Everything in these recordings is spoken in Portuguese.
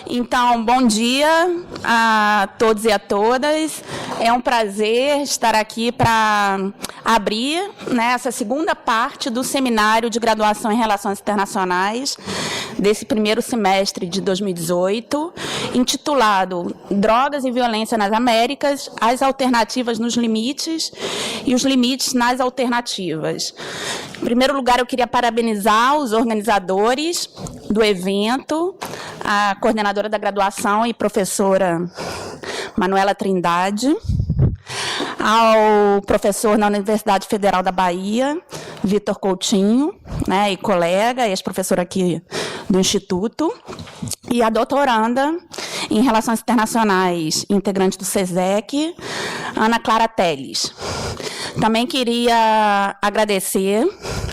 Então, bom dia a todos e a todas. É um prazer estar aqui para abrir, né, essa segunda parte do seminário de graduação em Relações Internacionais desse primeiro semestre de 2018, intitulado Drogas e Violência nas Américas, as alternativas nos limites e os limites nas alternativas. Em primeiro lugar, eu queria parabenizar os organizadores do evento, a coordenadora da graduação e professora Manuela Trindade, ao professor na Universidade Federal da Bahia, Vitor Coutinho, né, e colega, ex-professor aqui do Instituto, e a doutoranda em Relações Internacionais, integrante do SESEC, Ana Clara Teles. Também queria agradecer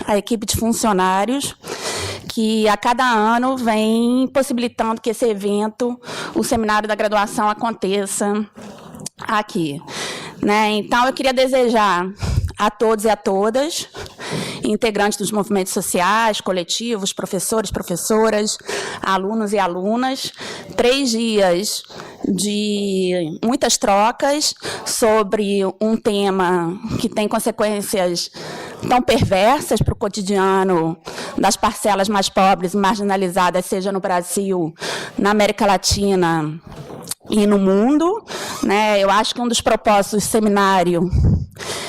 a equipe de funcionários que a cada ano vem possibilitando que esse evento, o seminário da graduação, aconteça aqui. Né? Então, eu queria desejar a todos e a todas, integrantes dos movimentos sociais, coletivos, professores, professoras, alunos e alunas, 3 dias de muitas trocas sobre um tema que tem consequências tão perversas para o cotidiano das parcelas mais pobres e marginalizadas, seja no Brasil, na América Latina e no mundo. Né? Eu acho que um dos propósitos do seminário,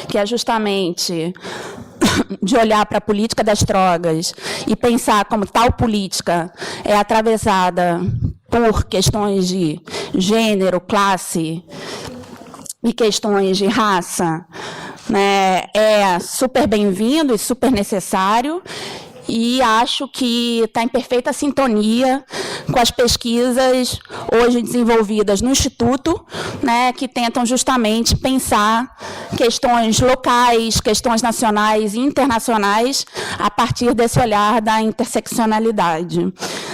que é justamente de olhar para a política das drogas e pensar como tal política é atravessada por questões de gênero, classe e questões de raça, né, é super bem-vindo e super necessário, e acho que está em perfeita sintonia com as pesquisas hoje desenvolvidas no Instituto, né, que tentam justamente pensar questões locais, questões nacionais e internacionais a partir desse olhar da interseccionalidade.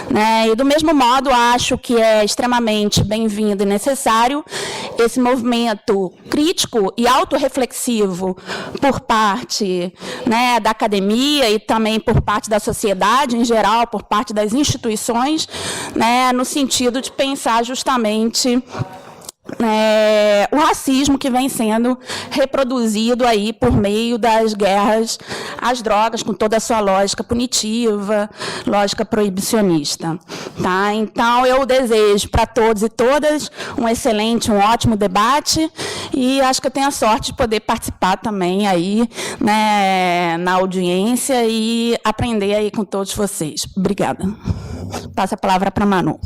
Né? E, do mesmo modo, acho que é extremamente bem-vindo e necessário esse movimento crítico e autorreflexivo por parte, né, da academia e também por parte da sociedade em geral, por parte das instituições, né, no sentido de pensar justamente o racismo que vem sendo reproduzido aí por meio das guerras às drogas, com toda a sua lógica punitiva, lógica proibicionista. Tá? Então, eu desejo para todos e todas um excelente, um ótimo debate, e acho que eu tenho a sorte de poder participar também aí, né, na audiência e aprender aí com todos vocês. Obrigada. Passo a palavra para a Manu.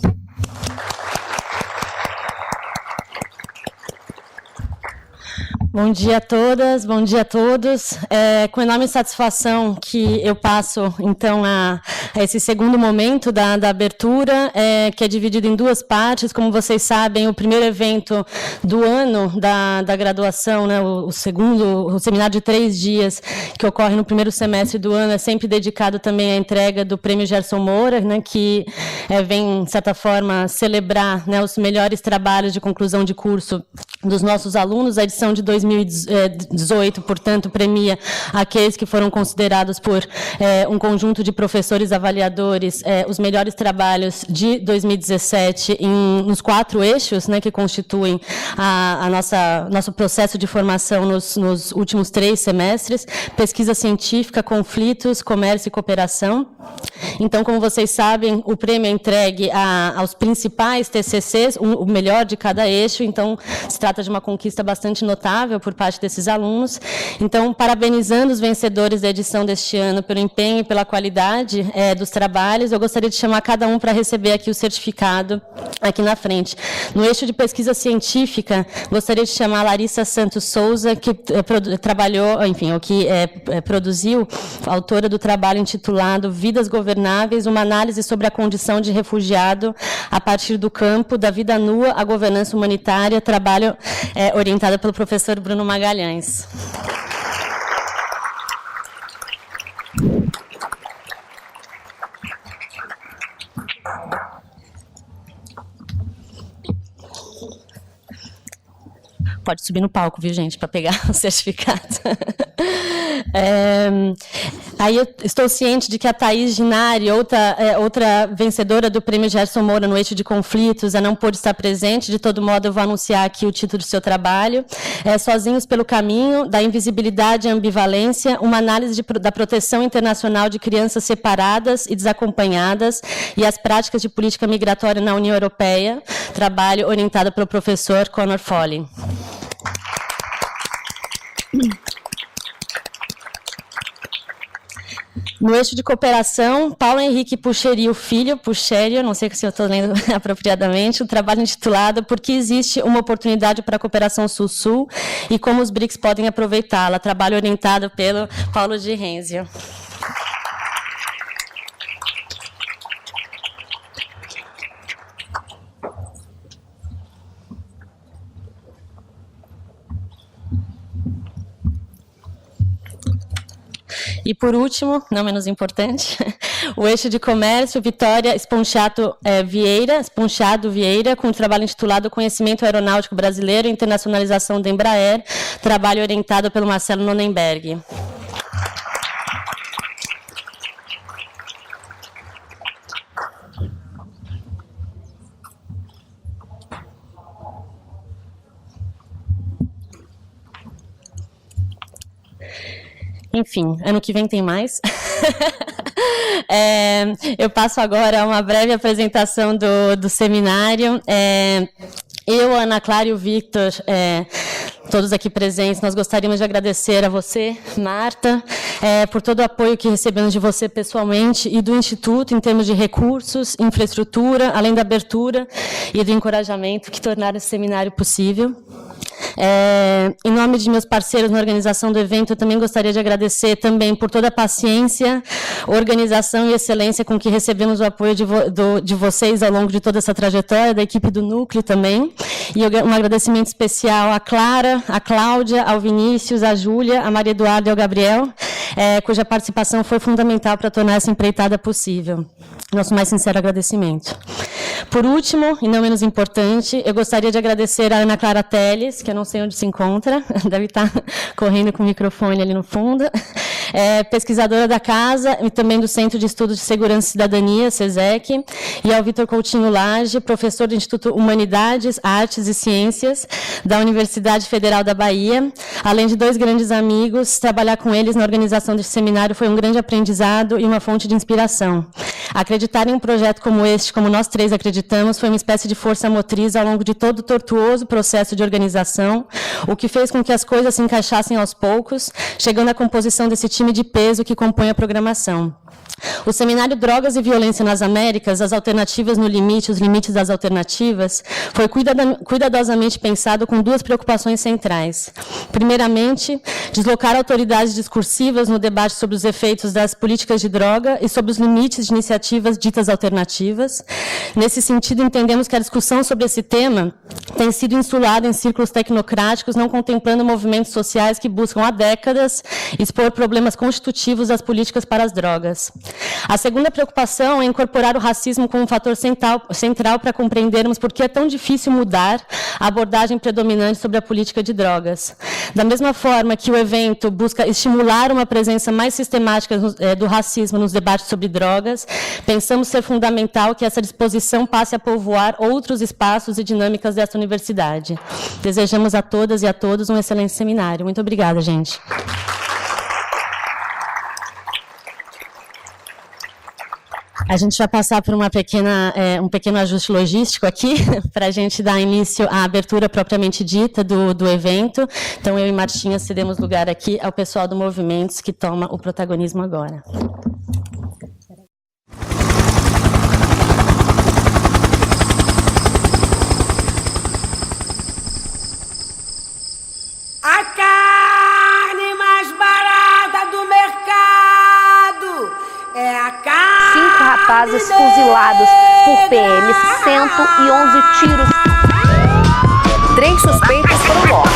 Bom dia a todas, bom dia a todos. É com enorme satisfação que eu passo, então, a esse segundo momento da abertura, que é dividido em 2 partes. Como vocês sabem, o primeiro evento do ano da graduação, né, o seminário de 3 dias, que ocorre no primeiro semestre do ano, é sempre dedicado também à entrega do Prêmio Gerson Moura, né, que vem, de certa forma, celebrar, né, os melhores trabalhos de conclusão de curso dos nossos alunos. A edição de 2018, portanto, premia aqueles que foram considerados por um conjunto de professores avaliadores os melhores trabalhos de 2017 nos 4 eixos, né, que constituem nosso processo de formação nos últimos 3 semestres: pesquisa científica, conflitos, comércio e cooperação. Então, como vocês sabem, o prêmio é entregue aos principais TCCs, o melhor de cada eixo. Então, se trata de uma conquista bastante notável por parte desses alunos. Então, parabenizando os vencedores da edição deste ano pelo empenho e pela qualidade dos trabalhos, eu gostaria de chamar cada um para receber aqui o certificado aqui na frente. No eixo de pesquisa científica, gostaria de chamar a Larissa Santos Souza, que trabalhou, enfim, o que produziu, autora do trabalho intitulado Vidas Governáveis, uma análise sobre a condição de refugiado a partir do campo, da vida nua à governança humanitária, trabalho orientado pelo professor Bruno Magalhães. Pode subir no palco, viu, gente, para pegar o certificado. Aí eu estou ciente de que a Thaís Ginari, outra vencedora do Prêmio Gerson Moura no Eixo de Conflitos, não pôde estar presente. De todo modo, eu vou anunciar aqui o título do seu trabalho. Sozinhos pelo Caminho, da Invisibilidade e Ambivalência, uma análise da proteção internacional de crianças separadas e desacompanhadas e as práticas de política migratória na União Europeia. Trabalho orientado pelo professor Conor Foley. No eixo de cooperação, Paulo Henrique Pucherio Filho, Pucherio, não sei se eu estou lendo apropriadamente, um trabalho intitulado Por que existe uma oportunidade para a cooperação Sul-Sul e como os BRICS podem aproveitá-la. Trabalho orientado pelo Paulo de Renzio. E, por último, não menos importante, o eixo de comércio, Vitória Esponchado Vieira, com o trabalho intitulado Conhecimento Aeronáutico Brasileiro e Internacionalização da Embraer, trabalho orientado pelo Marcelo Nonenberg. Enfim, ano que vem tem mais. Eu passo agora a uma breve apresentação do seminário. Eu, Ana Clara e o Victor, todos aqui presentes, nós gostaríamos de agradecer a você, Marta, por todo o apoio que recebemos de você pessoalmente e do Instituto em termos de recursos, infraestrutura, além da abertura e do encorajamento que tornaram esse seminário possível. Em nome de meus parceiros na organização do evento, eu também gostaria de agradecer também por toda a paciência, organização e excelência com que recebemos o apoio de vocês ao longo de toda essa trajetória, da equipe do Núcleo também. E um agradecimento especial à Clara, à Cláudia, ao Vinícius, à Júlia, à Maria Eduarda e ao Gabriel, cuja participação foi fundamental para tornar essa empreitada possível. Nosso mais sincero agradecimento. Por último, e não menos importante, eu gostaria de agradecer a Ana Clara Teles, que eu não sei onde se encontra, deve estar correndo com o microfone ali no fundo, pesquisadora da Casa e também do Centro de Estudos de Segurança e Cidadania, SESEC, e ao Vitor Coutinho Lage, professor do Instituto Humanidades, Artes e Ciências, da Universidade Federal da Bahia. Além de dois grandes amigos, trabalhar com eles na organização deste seminário foi um grande aprendizado e uma fonte de inspiração. Acreditar em um projeto como este, como nós três acreditamos, foi uma espécie de força motriz ao longo de todo o tortuoso processo de organização, o que fez com que as coisas se encaixassem aos poucos, chegando à composição desse time de peso que compõe a programação. O seminário Drogas e Violência nas Américas, as alternativas no limite, os limites das alternativas, foi cuidadosamente pensado com duas preocupações centrais. Primeiramente, deslocar autoridades discursivas no debate sobre os efeitos das políticas de droga e sobre os limites de iniciativas ditas alternativas. Nesse sentido, entendemos que a discussão sobre esse tema tem sido insulada em círculos tecnocráticos, não contemplando movimentos sociais que buscam há décadas expor problemas constitutivos das políticas para as drogas. A segunda preocupação é incorporar o racismo como um fator central para compreendermos por que é tão difícil mudar a abordagem predominante sobre a política de drogas. Da mesma forma que o evento busca estimular uma presença mais sistemática do racismo nos debates sobre drogas, pensamos ser fundamental que essa disposição passe a povoar outros espaços e dinâmicas desta universidade. Desejamos a todas e a todos um excelente seminário. Muito obrigada, gente. A gente vai passar por um pequeno ajuste logístico aqui, para a gente dar início à abertura propriamente dita do evento. Então, eu e Martinha cedemos lugar aqui ao pessoal do Movimentos, que toma o protagonismo agora. A carne mais barata do mercado é a carne. 5 rapazes fuzilados por PMs, 111 tiros. 3 suspeitos foram mortos.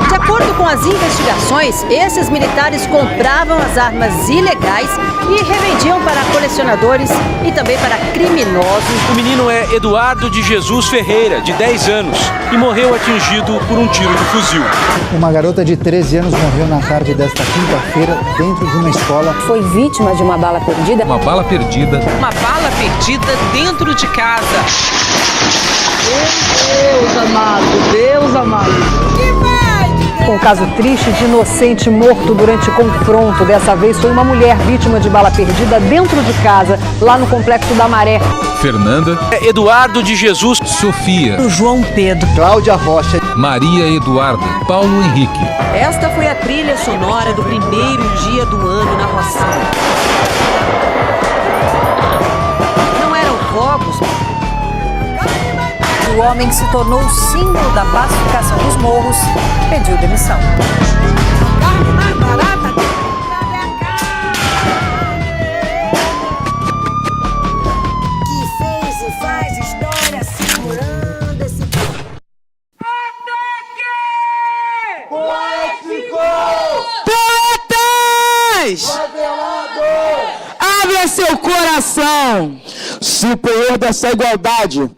De acordo com a as investigações, esses militares compravam as armas ilegais e revendiam para colecionadores e também para criminosos. O menino é Eduardo de Jesus Ferreira, de 10 anos, e morreu atingido por um tiro de fuzil. Uma garota de 13 anos morreu na tarde desta quinta-feira dentro de uma escola. Foi vítima de uma bala perdida. Uma bala perdida. Uma bala perdida dentro de casa. Deus amado, Deus amado. Um caso triste de inocente morto durante confronto. Dessa vez foi uma mulher vítima de bala perdida dentro de casa, lá no Complexo da Maré. Fernanda. Eduardo de Jesus. Sofia. João Pedro. Cláudia Rocha. Maria Eduarda. Paulo Henrique. Esta foi a trilha sonora do primeiro dia do ano na Rocinha. Não eram fogos. O homem que se tornou o símbolo da pacificação dos morros pediu demissão. Carne mais barata. Que fez e faz história segurando esse... Poetas! Abra seu coração! Superior dessa igualdade,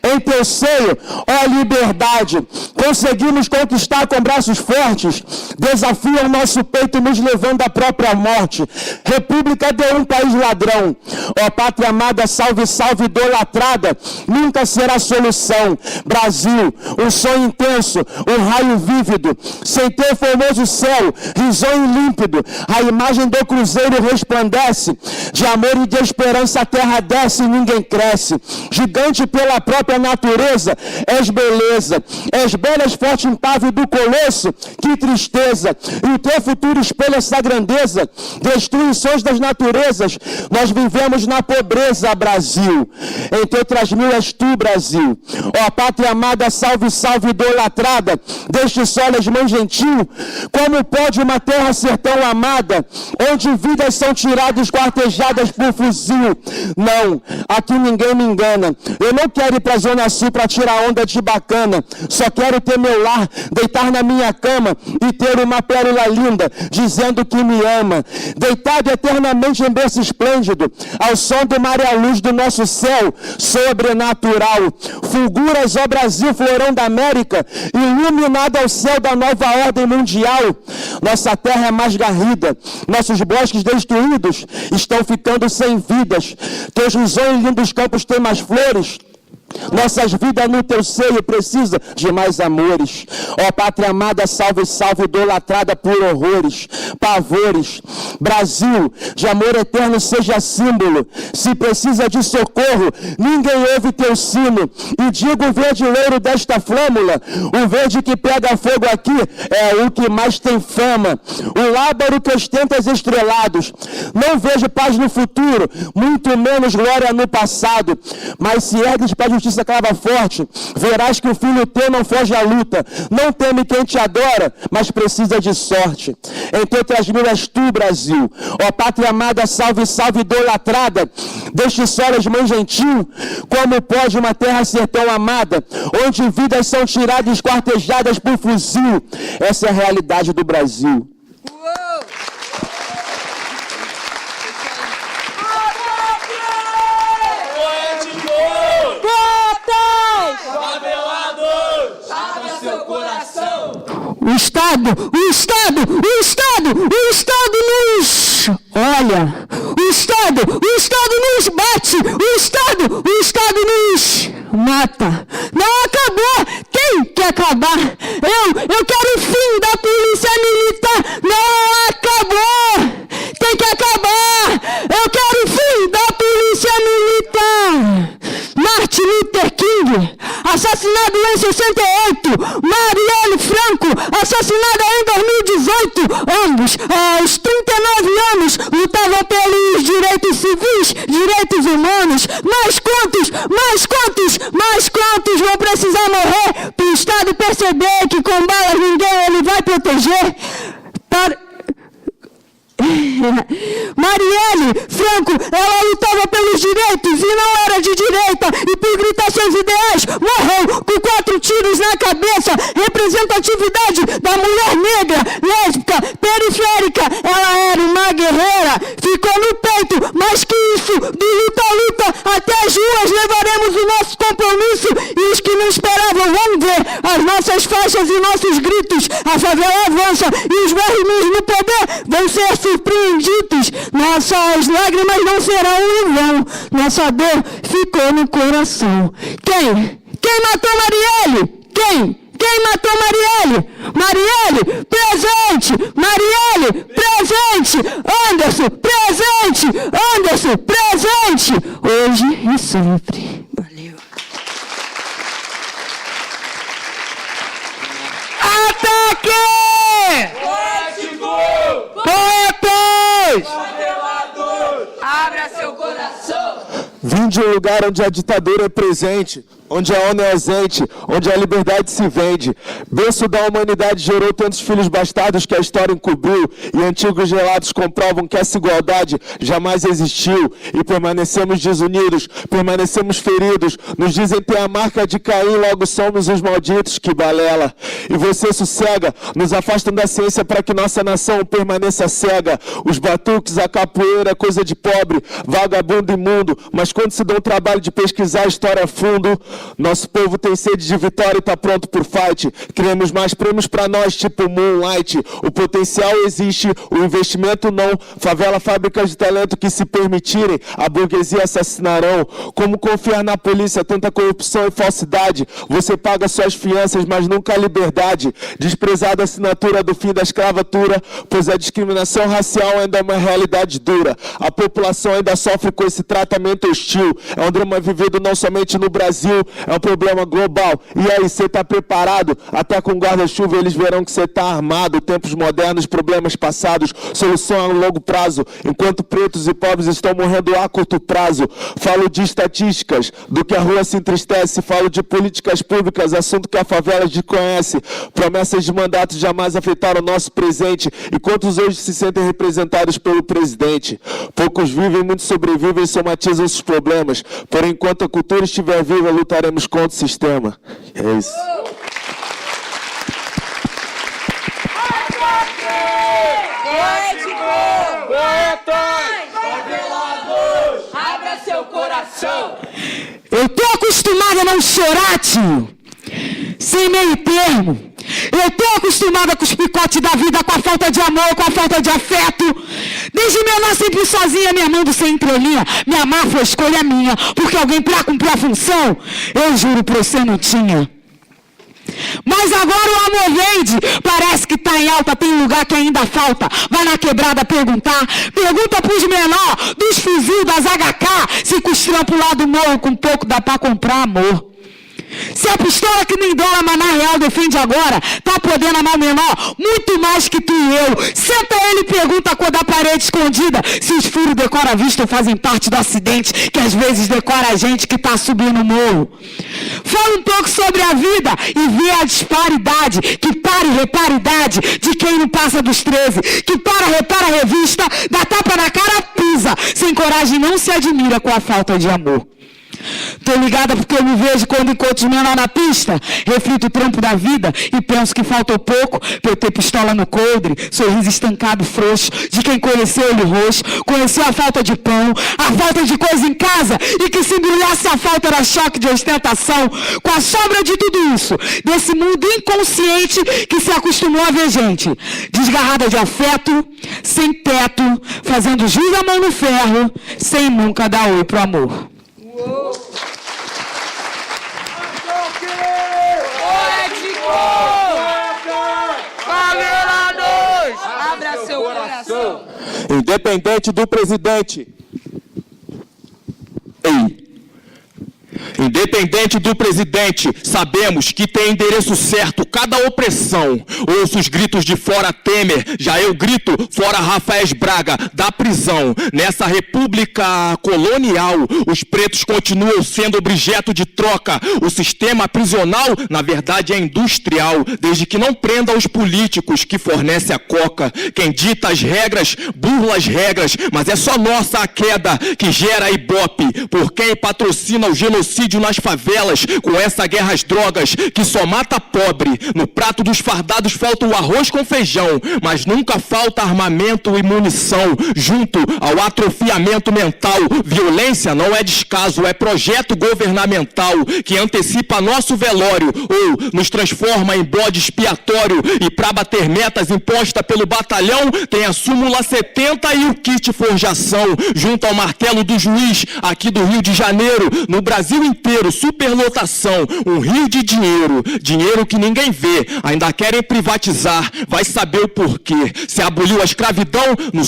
em teu seio, ó liberdade, conseguimos conquistar com braços fortes, desafia o nosso peito nos levando à própria morte. República de um país ladrão, ó pátria amada, salve, salve, idolatrada, nunca será solução. Brasil, um sonho intenso, um raio vívido, sem teu formoso céu, risonho e límpido, a imagem do cruzeiro resplandece, de amor e de esperança a terra desce e ninguém cresce. Gigante pela própria natureza, és beleza, és bela, és forte, impável do colosso, que tristeza, e o teu futuro espelha essa grandeza, destruições das naturezas, nós vivemos na pobreza, Brasil, em teu trasmil és tu, Brasil, ó pátria amada, salve, salve, idolatrada, deste solo és mãe gentil, como pode uma terra ser tão amada, onde vidas são tiradas, quartejadas por fuzil? Não, aqui ninguém me engana, eu não quero ir pra Zona Sul pra tirar onda de bacana, só quero ter meu lar, deitar na minha cama e ter uma pérola linda, dizendo que me ama, deitado eternamente em berço esplêndido, ao som do mar e à luz do nosso céu, sobrenatural, fulguras, ó Brasil, florão da América, iluminado ao céu da nova ordem mundial, nossa terra é mais garrida, nossos bosques destruídos estão ficando sem vidas, teus risonhos lindos campos têm mais flores, nossas vidas no teu seio precisa de mais amores. Ó pátria amada, salve, salve, idolatrada por horrores, pavores. Brasil, de amor eterno seja símbolo. Se precisa de socorro, ninguém ouve teu sino. E digo o verde louro desta flâmula, o verde que pega fogo aqui é o que mais tem fama. O lábaro que ostenta os estrelados. Não vejo paz no futuro, muito menos glória no passado. Mas se ergues para a justiça clava forte, verás que o filho teu não foge à luta, não teme quem te adora, mas precisa de sorte. Em teu trasmil és tu, Brasil, ó pátria amada, salve, salve, idolatrada, deste solo és mãe gentil, como pode uma terra ser tão amada, onde vidas são tiradas e esquartejadas por fuzil? Essa é a realidade do Brasil. O Estado nos olha, o Estado nos bate, o Estado nos mata. Não acabou, quem quer acabar? Eu quero o fim da polícia militar, não acabou, quem quer acabar? Eu quero o fim da polícia militar. Martin Luther King, assassinado em 68, Marielle Franco, assassinada em 2018, ambos, aos 39 anos, lutavam pelos direitos civis, direitos humanos, mas quantos vão precisar morrer para o Estado perceber que com balas ninguém ele vai proteger? Marielle Franco, ela lutava pelos direitos e não era de direita, e por gritar seus ideais morreu com 4 tiros na cabeça, representatividade da mulher negra, lésbica, periférica. Ela era uma guerreira, ficou no peito, mais que isso, do luta a luta, até as ruas levaremos o nosso compromisso, e os que não esperavam vão ver as nossas faixas e nossos gritos. A favela avança e os barrinhos no poder vão ser surpreendidos. Nossas lágrimas não serão em vão, nossa dor ficou no coração. Quem matou Marielle? Quem matou Marielle? Marielle, presente! Marielle, presente! Anderson, presente! Anderson, presente! Hoje e sempre. Valeu. Ataque! Poetas! Abra seu coração! Vim de um lugar onde a ditadura é presente, onde a ONU é ausente, onde a liberdade se vende. Berço da humanidade gerou tantos filhos bastardos que a história encobriu, e antigos relatos comprovam que essa igualdade jamais existiu. E permanecemos desunidos, permanecemos feridos, nos dizem ter a marca de Caim, logo somos os malditos, que balela. E você sossega, nos afastam da ciência para que nossa nação permaneça cega. Os batuques, a capoeira é coisa de pobre, vagabundo imundo, mas quando se dá o trabalho de pesquisar a história a fundo, nosso povo tem sede de vitória e está pronto por fight. Queremos mais prêmios para nós, tipo Moonlight. O potencial existe, o investimento não. Favela, fábricas de talento que, se permitirem, a burguesia assassinarão. Como confiar na polícia, tanta corrupção e falsidade? Você paga suas fianças, mas nunca a liberdade. Desprezada a assinatura do fim da escravatura, pois a discriminação racial ainda é uma realidade dura. A população ainda sofre com esse tratamento hostil. É um drama vivido não somente no Brasil, é um problema global. E aí, você está preparado? Até com guarda-chuva eles verão que você está armado. Tempos modernos, problemas passados, solução a longo prazo. Enquanto pretos e pobres estão morrendo a curto prazo. Falo de estatísticas, do que a rua se entristece. Falo de políticas públicas, assunto que a favela desconhece. Promessas de mandato jamais afetaram o nosso presente. E quantos hoje se sentem representados pelo presidente? Poucos vivem, muitos sobrevivem e somatizam esses problemas. Porém, enquanto a cultura estiver viva, lutaremos contra o sistema. É isso. Abra seu coração! Eu tô acostumada a não chorar, tio. Sem meio termo. Eu tô acostumada com os picotes da vida, com a falta de amor, com a falta de afeto. Desde menor, sempre sozinha, me amando sem entrelinha. Me amar foi escolha minha, porque alguém pra cumprir a função, eu juro pra você, não tinha. Mas agora o amor vende, parece que tá em alta, tem lugar que ainda falta. Vai na quebrada perguntar, pergunta pros menor, dos fuzil, das HK, se com os trampos lá do morro, com pouco dá pra comprar amor. Se a pistola que nem dólar, mas na real defende agora, tá podendo amar o menor muito mais que tu e eu. Senta ele e pergunta a cor da parede escondida, se os furos decora a vista ou fazem parte do acidente que às vezes decora a gente que tá subindo o morro. Fala um pouco sobre a vida e vê a disparidade, que para e repara a idade de quem não passa dos 13, que para, repara a revista, dá tapa na cara, pisa, sem coragem não se admira com a falta de amor. Tô ligada porque eu me vejo quando encontro os menor na pista, reflito o trampo da vida e penso que faltou pouco pra eu ter pistola no coldre, sorriso estancado frouxo de quem conheceu olho roxo, conheceu a falta de pão, a falta de coisa em casa, e que se embrulhasse a falta era choque de ostentação. Com a sobra de tudo isso, desse mundo inconsciente que se acostumou a ver gente desgarrada de afeto, sem teto, fazendo jus a mão no ferro, sem nunca dar oi pro amor. Abra seu coração! Independente do presidente. Independente do presidente, sabemos que tem endereço certo cada opressão. Ouço os gritos de fora Temer, já eu grito fora Rafael Braga da prisão. Nessa república colonial, os pretos continuam sendo objeto de troca. O sistema prisional, na verdade, é industrial, desde que não prenda os políticos que fornecem a coca. Quem dita as regras, burla as regras, mas é só nossa a queda que gera ibope. Por quem patrocina o genocídio genocídio nas favelas, com essa guerra às drogas que só mata pobre. No prato dos fardados falta o arroz com feijão, mas nunca falta armamento e munição, junto ao atrofiamento mental. Violência não é descaso, é projeto governamental que antecipa nosso velório ou nos transforma em bode expiatório. E para bater metas imposta pelo batalhão, tem a súmula 70 e o kit forjação, junto ao martelo do juiz aqui do Rio de Janeiro. No Brasil inteiro, superlotação, um rio de dinheiro, dinheiro que ninguém vê, ainda querem privatizar, vai saber o porquê. Se aboliu a escravidão? Não,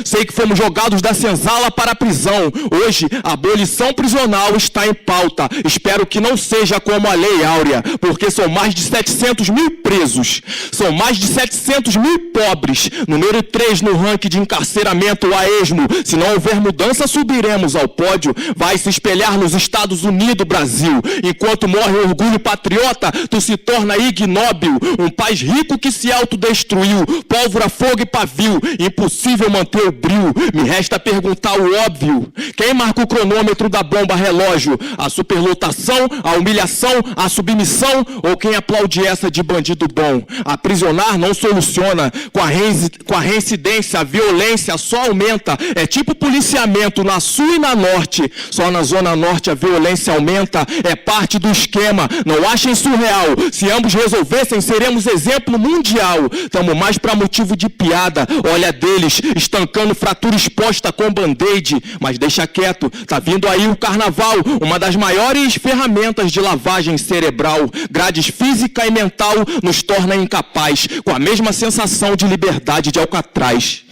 sei que fomos jogados da senzala para a prisão. Hoje, a abolição prisional está em pauta, espero que não seja como a Lei Áurea, porque são mais de 700 mil presos, são mais de 700 mil pobres, número 3 no ranking de encarceramento a esmo. Se não houver mudança, subiremos ao pódio, vai se espelhar nos Estados Unidos, Brasil. Enquanto morre o orgulho patriota, tu se torna ignóbil, um país rico que se autodestruiu, pólvora, fogo e pavio, impossível manter o brio. Me resta perguntar o óbvio: quem marca o cronômetro da bomba relógio? A superlotação, a humilhação, a submissão, ou quem aplaude essa de bandido bom? Aprisionar não soluciona, com a reincidência, a violência só aumenta. É tipo policiamento na sul e na norte, só na zona norte a violência aumenta, é parte do esquema, não achem surreal. Se ambos resolvessem, seremos exemplo mundial. Tamo mais pra motivo de piada, olha deles, estancando fratura exposta com band-aid. Mas deixa quieto, tá vindo aí o carnaval, uma das maiores ferramentas de lavagem cerebral. Grades física e mental nos torna incapaz, com a mesma sensação de liberdade de Alcatraz.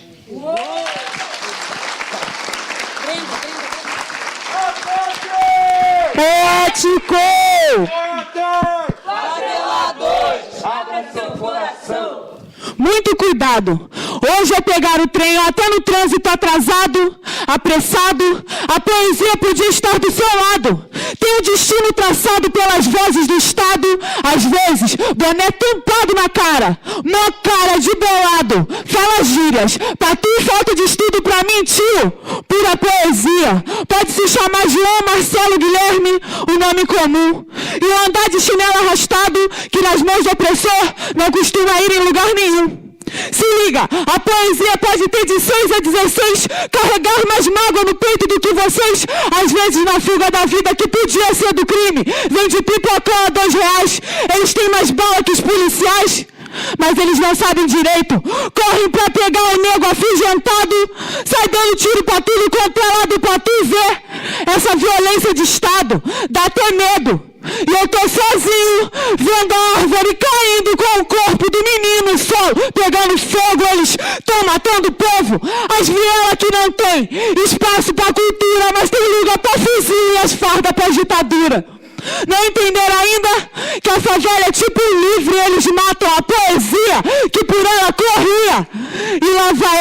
Ético! Faveladores, abre seu coração. Muito cuidado. Hoje ao pegar o trem, até no trânsito atrasado, apressado, a poesia podia estar do seu lado. Tem o destino traçado pelas vozes do Estado, às vezes, boné tampado na cara, mó cara de bolado, fala gírias, tatu e falta de estudo pra mim, tio, pura poesia. Pode se chamar João Marcelo Guilherme, o nome comum, e o andar de chinelo arrastado, que nas mãos do opressor não costuma ir em lugar nenhum. Se liga, a poesia pode ter de 6 a 16, carregar mais mágoa no peito do que vocês, às vezes na fuga da vida que podia ser do crime, vende pipocão a R$2, eles têm mais bala que os policiais, mas eles não sabem direito, correm pra pegar o nego afugentado, sai dando tiro pra tudo quanto é lado pra tu ver, essa violência de Estado dá até medo. E eu tô sozinho, vendo a árvore caindo com o corpo do menino, o sol pegando fogo, eles estão matando o povo. As vielas que não tem espaço pra cultura, mas tem lugar pra fuzil e as fardas pra ditadura. Não entenderam ainda que a favela é tipo um livro e eles matam a poesia que por ela corria. E lava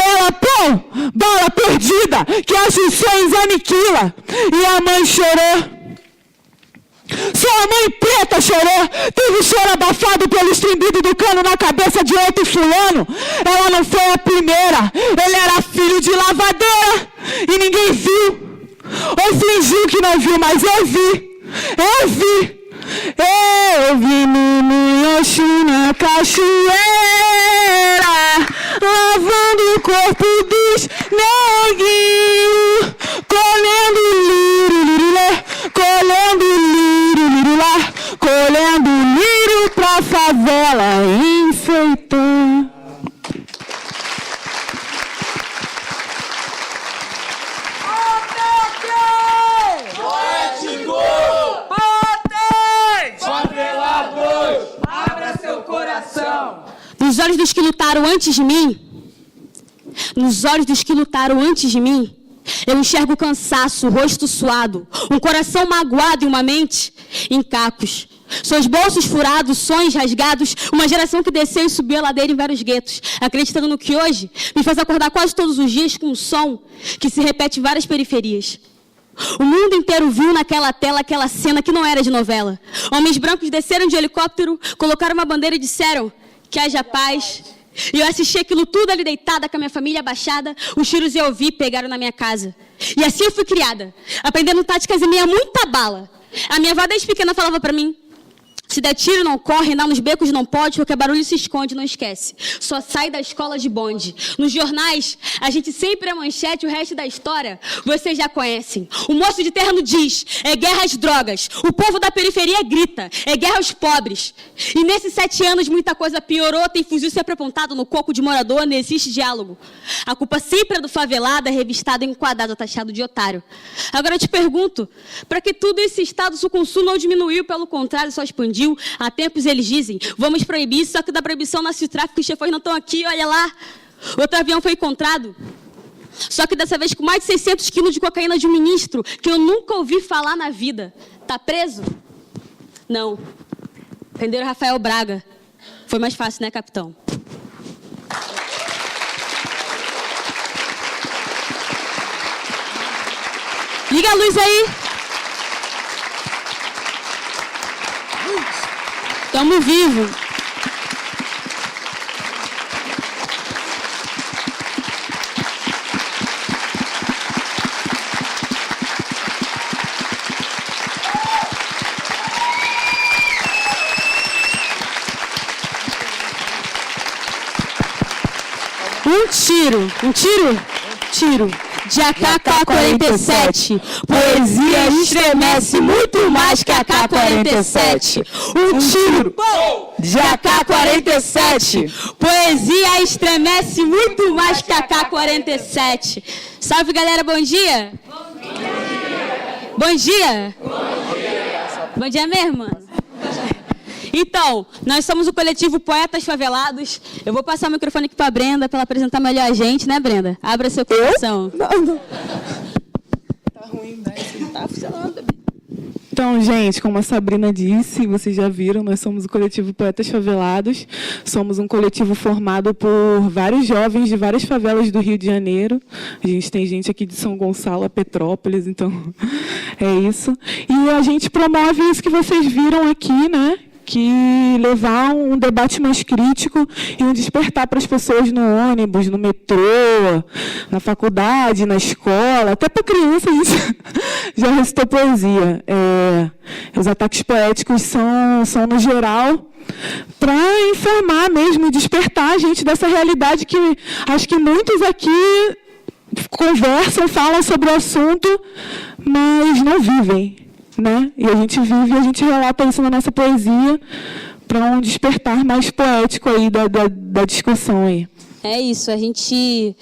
ela, pão, bala perdida, que as sonhos aniquila. E a mãe chorou. Sua mãe preta chorou, teve choro abafado pelo estrembido do cano na cabeça de outro fulano. Ela não foi a primeira, ele era filho de lavadeira e ninguém viu. Ou fingiu que não viu, mas eu vi. Eu vi no Minhoxu na cachoeira, lavando o corpo dos neguinhos, colhendo lírio, colhendo lírio pra favela enfeitar. Nos olhos dos que lutaram antes de mim, eu enxergo cansaço, rosto suado, um coração magoado e uma mente em cacos. Seus bolsos furados, sonhos rasgados, uma geração que desceu e subiu a ladeira em vários guetos, acreditando no que hoje me faz acordar quase todos os dias com um som que se repete em várias periferias. O mundo inteiro viu naquela tela aquela cena que não era de novela. Homens brancos desceram de helicóptero, colocaram uma bandeira e disseram que haja paz. E eu assisti aquilo tudo ali deitada com a minha família abaixada. Os tiros eu ouvi pegaram na minha casa. E assim eu fui criada, aprendendo táticas e meia muita bala. A minha avó desde pequena falava para mim: se der tiro, não corre, andar nos becos não pode, qualquer barulho se esconde, não esquece. Só sai da escola de bonde. Nos jornais, a gente sempre é manchete, o resto da história vocês já conhecem. O moço de terno diz: é guerra às drogas. O povo da periferia grita: é guerra aos pobres. E nesses 7 anos muita coisa piorou, tem fuzil sempre apontado no coco de morador, não existe diálogo. A culpa sempre é do favelado, é revistado, enquadrado, taxado de otário. Agora eu te pergunto, para que tudo esse estado o consumo não diminuiu, pelo contrário, só expandiu? Há tempos eles dizem: vamos proibir, só que da proibição nasce o tráfico, os chefões não estão aqui, olha lá. Outro avião foi encontrado, só que dessa vez com mais de 600 quilos de cocaína de um ministro que eu nunca ouvi falar na vida. Tá preso? Não. Prenderam Rafael Braga. Foi mais fácil, né, capitão? Liga a luz aí. Tamo vivo. Tiro. De AK-47, poesia estremece muito mais que AK-47. Um tiro de AK-47, poesia estremece muito mais que AK-47. Salve, galera, bom dia? Bom dia? Bom dia mesmo, mano? Então, nós somos o coletivo Poetas Favelados. Eu vou passar o microfone aqui para a Brenda, para ela apresentar melhor a gente, né, Brenda? Abra seu coração. Não. Tá ruim, né? Não tá funcionando. Então, gente, como a Sabrina disse, vocês já viram, nós somos o coletivo Poetas Favelados. Somos um coletivo formado por vários jovens de várias favelas do Rio de Janeiro. A gente tem gente aqui de São Gonçalo a Petrópolis, então é isso. E a gente promove isso que vocês viram aqui, né? Que levar um debate mais crítico e um despertar para as pessoas no ônibus, no metrô, na faculdade, na escola, até para crianças já recitou poesia. Os ataques poéticos são no geral, para informar mesmo, despertar a gente dessa realidade que acho que muitos aqui conversam, falam sobre o assunto, mas não vivem. Né? E a gente vive e a gente relata isso na nossa poesia para um despertar mais poético aí da discussão aí. É isso, a gente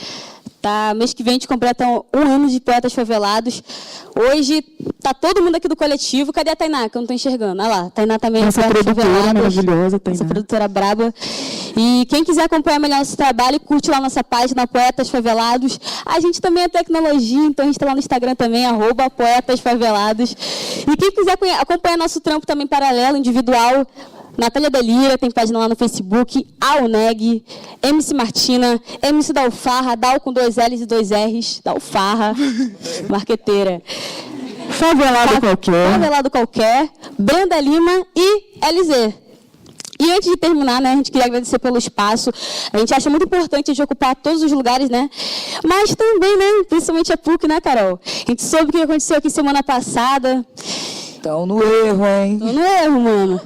mês que vem a gente completa 1 ano de Poetas Favelados. Hoje tá todo mundo aqui do coletivo. Cadê a Tainá, que eu não estou enxergando? Olha lá, a Tainá também é nossa produtora maravilhosa, Tainá. Nossa produtora braba. E quem quiser acompanhar melhor nosso trabalho, curte lá nossa página Poetas Favelados. A gente também é tecnologia, então a gente está lá no Instagram também, @Poetas Favelados. E quem quiser acompanhar nosso trampo também paralelo, individual, Natália Delira, tem página lá no Facebook, Auneg, MC Martina, MC Dalfarra, Dal com 2 L's e 2 R's, Dalfarra, marqueteira. Favelado qualquer, Brenda Lima e LZ. E antes de terminar, né, a gente queria agradecer pelo espaço. A gente acha muito importante a gente ocupar todos os lugares, né? Mas também, né, principalmente a PUC, né, Carol? A gente soube o que aconteceu aqui semana passada. Estão no erro, hein? Estão no erro, mano.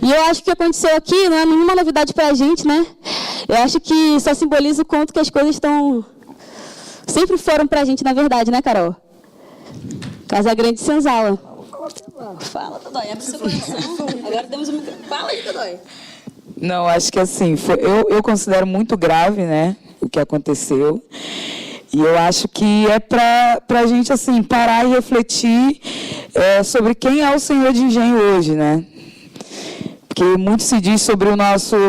E eu acho que o que aconteceu aqui não é nenhuma novidade pra gente, né? Eu acho que só simboliza o quanto que as coisas sempre foram pra gente, na verdade, né, Carol? Casa Grande e Senzala. Fala, Dodói, abre seu coração. Agora temos um microfone. Fala aí, Dodói. Não, acho que assim, eu considero muito grave, né, o que aconteceu. E eu acho que é para a gente assim, parar e refletir sobre quem é o senhor de engenho hoje, né? Porque muito se diz sobre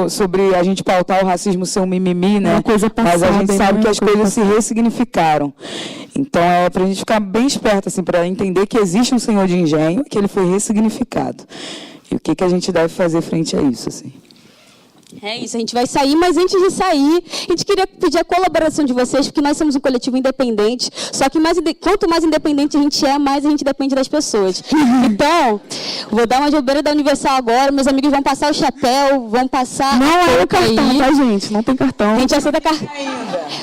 sobre a gente pautar o racismo ser um mimimi, né? Mas a gente sabe que as coisas se ressignificaram. Então é para a gente ficar bem esperto, assim, para entender que existe um senhor de engenho, que ele foi ressignificado. E o que a gente deve fazer frente a isso, assim. É isso, a gente vai sair, mas antes de sair, a gente queria pedir a colaboração de vocês, porque nós somos um coletivo independente, só que quanto mais independente a gente é, mais a gente depende das pessoas. Então, vou dar uma jobeira da Universal agora, meus amigos vão passar o chapéu, vão passar não a é cartão, aí. Tá, gente? Não tem cartão. A gente aceita cartão.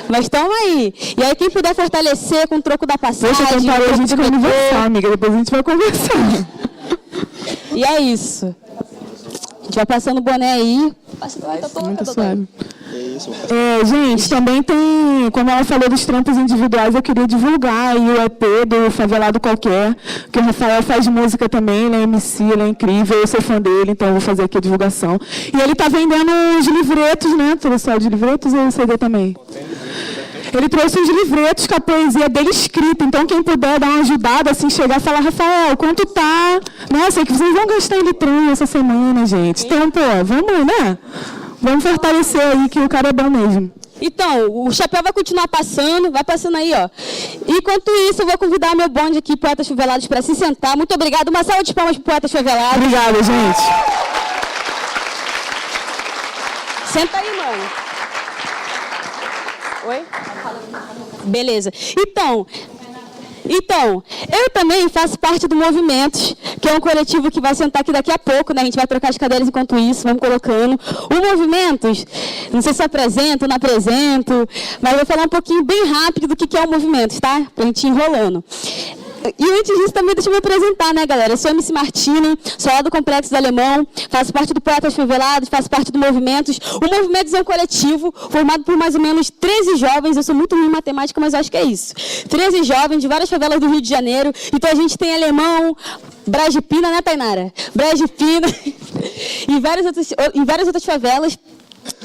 Mas estamos aí. E aí, quem puder fortalecer com o troco da passagem... Deixa eu contar a gente conversar, amiga. Depois a gente vai conversar. E é isso. A gente vai passando o boné aí. Muito suave. Gente, também tem, como ela falou dos trampos individuais, eu queria divulgar aí o EP do Favelado Qualquer, que o Rafael faz música também, ele é MC, ele é incrível, eu sou fã dele, então eu vou fazer aqui a divulgação. E ele está vendendo os livretos, né? Trouxe só de livretos ou CD também? Ele trouxe os livretos com a poesia dele escrita, então quem puder dar uma ajudada, assim, chegar e falar, Rafael, quanto tá? Nossa, que vocês vão gastar em litrão essa semana, gente. Então, pô, vamos, né? Vamos fortalecer aí, que o cara é bom mesmo. Então, o chapéu vai continuar passando, vai passando aí, ó. Enquanto isso, eu vou convidar meu bonde aqui, Poetas Favelados, para se sentar. Muito obrigada. Uma salva de palmas para Poetas Favelados. Obrigada, gente. Senta aí, mano. Oi? Beleza. Então, eu também faço parte do Movimentos, que é um coletivo que vai sentar aqui daqui a pouco, né? A gente vai trocar as cadeiras enquanto isso, vamos colocando. O Movimentos, não sei se eu apresento, não apresento, mas eu vou falar um pouquinho bem rápido do que é o Movimentos, tá? Pra gente ir enrolando. E antes disso, também deixa eu me apresentar, né, galera? Eu sou MC Martina, sou lá do Complexo do Alemão, faço parte do Poetas Favelados, faço parte do Movimentos. O Movimentos é um coletivo formado por mais ou menos 13 jovens, eu sou muito ruim em matemática, mas eu acho que é isso. 13 jovens de várias favelas do Rio de Janeiro. Então a gente tem Alemão, Brasipina, né, Tainara? Brasipina, e várias outras favelas.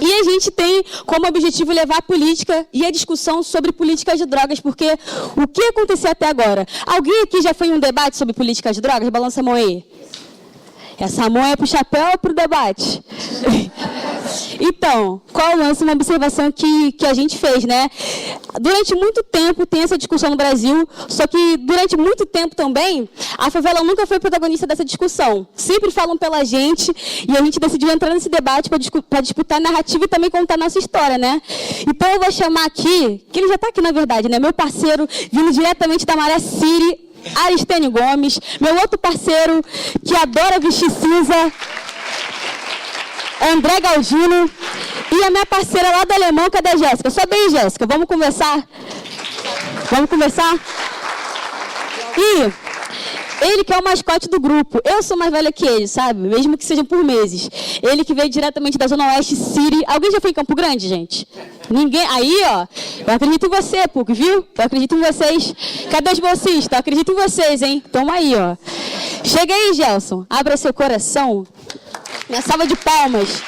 E a gente tem como objetivo levar a política e a discussão sobre políticas de drogas, porque o que aconteceu até agora? Alguém aqui já foi em um debate sobre políticas de drogas? Balança a mão aí. Essa mão é para o chapéu ou para o debate? Então, qual o lance? Uma observação que a gente fez, né? Durante muito tempo tem essa discussão no Brasil, só que durante muito tempo também, a favela nunca foi protagonista dessa discussão. Sempre falam pela gente e a gente decidiu entrar nesse debate para disputar a narrativa e também contar a nossa história, né? Então eu vou chamar aqui, que ele já está aqui na verdade, né? Meu parceiro, vindo diretamente da Maré City, Aristênio Gomes, meu outro parceiro que adora vestir cinza, André Galdino, e a minha parceira lá do Alemão, cadê a Jéssica? Sobe aí, Jéssica, vamos conversar? Vamos conversar? E ele que é o mascote do grupo. Eu sou mais velha que ele, sabe? Mesmo que seja por meses. Ele que veio diretamente da Zona Oeste City. Alguém já foi em Campo Grande, gente? Ninguém? Aí, ó. Eu acredito em você, PUC, viu? Eu acredito em vocês. Cadê os bolsistas? Eu acredito em vocês, hein? Toma aí, ó. Chega aí, Gelson. Abra seu coração. Minha salva de palmas.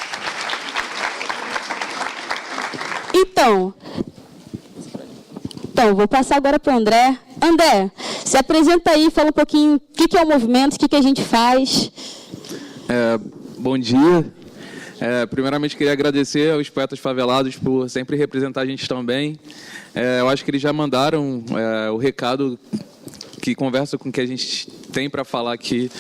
Então, vou passar agora para o André. André, se apresenta aí, fala um pouquinho o que é o movimento, o que a gente faz. Bom dia. Primeiramente, queria agradecer aos Poetas Favelados por sempre representar a gente também. Eu acho que eles já mandaram o recado que conversa com o que a gente tem para falar aqui,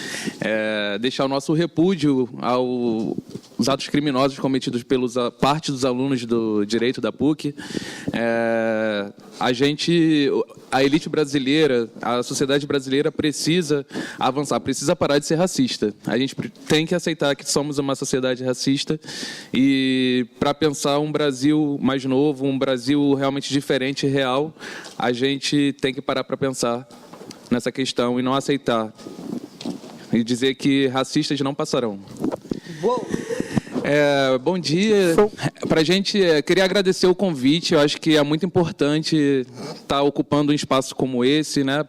deixar o nosso repúdio aos atos criminosos cometidos pelos parte dos alunos do direito da PUC. A elite brasileira, a sociedade brasileira precisa avançar, precisa parar de ser racista. A gente tem que aceitar que somos uma sociedade racista e para pensar um Brasil mais novo, um Brasil realmente diferente e real, a gente tem que parar para pensar nessa questão e não aceitar e dizer que racistas não passarão. Bom dia. Para a gente, queria agradecer o convite. Eu acho que é muito importante estar ocupando um espaço como esse, né?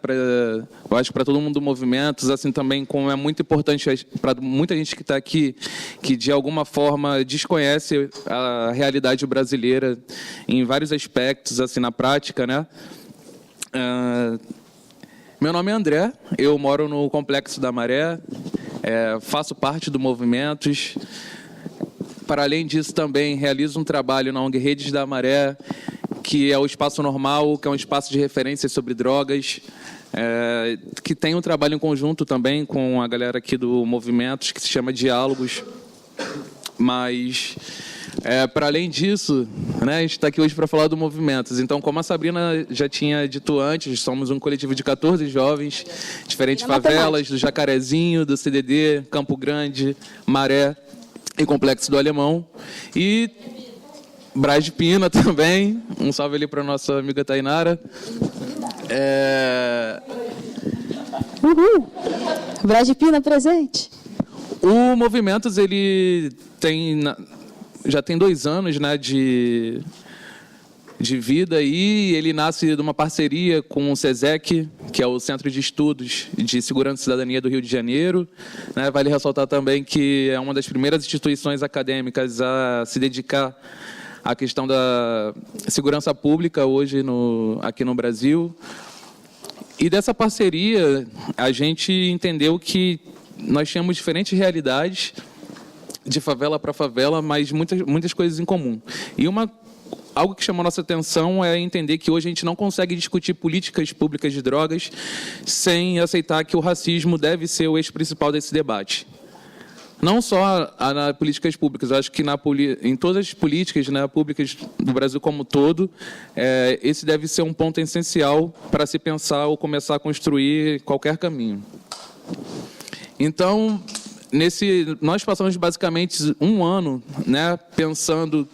Eu acho que para todo mundo do Movimentos, assim também como é muito importante para muita gente que está aqui, que de alguma forma desconhece a realidade brasileira em vários aspectos, assim na prática, né? Meu nome é André, eu moro no Complexo da Maré, faço parte do Movimentos. Para além disso, também realizo um trabalho na ONG Redes da Maré, que é o Espaço Normal, que é um espaço de referência sobre drogas, que tem um trabalho em conjunto também com a galera aqui do Movimentos, que se chama Diálogos. Mas, para além disso, né, a gente está aqui hoje para falar do Movimentos. Então, como a Sabrina já tinha dito antes, somos um coletivo de 14 jovens, diferentes favelas, do Jacarezinho, do CDD, Campo Grande, Maré e Complexo do Alemão. E Braz de Pina também. Um salve ali para nossa amiga Tainara. Uhul! Braz de Pina presente. O Movimentos, ele já tem 2 anos, né, de vida, e ele nasce de uma parceria com o SESEC, que é o Centro de Estudos de Segurança e Cidadania do Rio de Janeiro. Né, vale ressaltar também que é uma das primeiras instituições acadêmicas a se dedicar à questão da segurança pública hoje aqui no Brasil. E dessa parceria, a gente entendeu que nós tínhamos diferentes realidades de favela para favela, mas muitas coisas em comum. E algo que chamou nossa atenção é entender que hoje a gente não consegue discutir políticas públicas de drogas sem aceitar que o racismo deve ser o eixo principal desse debate. Não só nas políticas públicas, eu acho que em todas as políticas, né, públicas do Brasil como um todo, esse deve ser um ponto essencial para se pensar ou começar a construir qualquer caminho. Então, nós passamos basicamente 1 ano, né, pensando,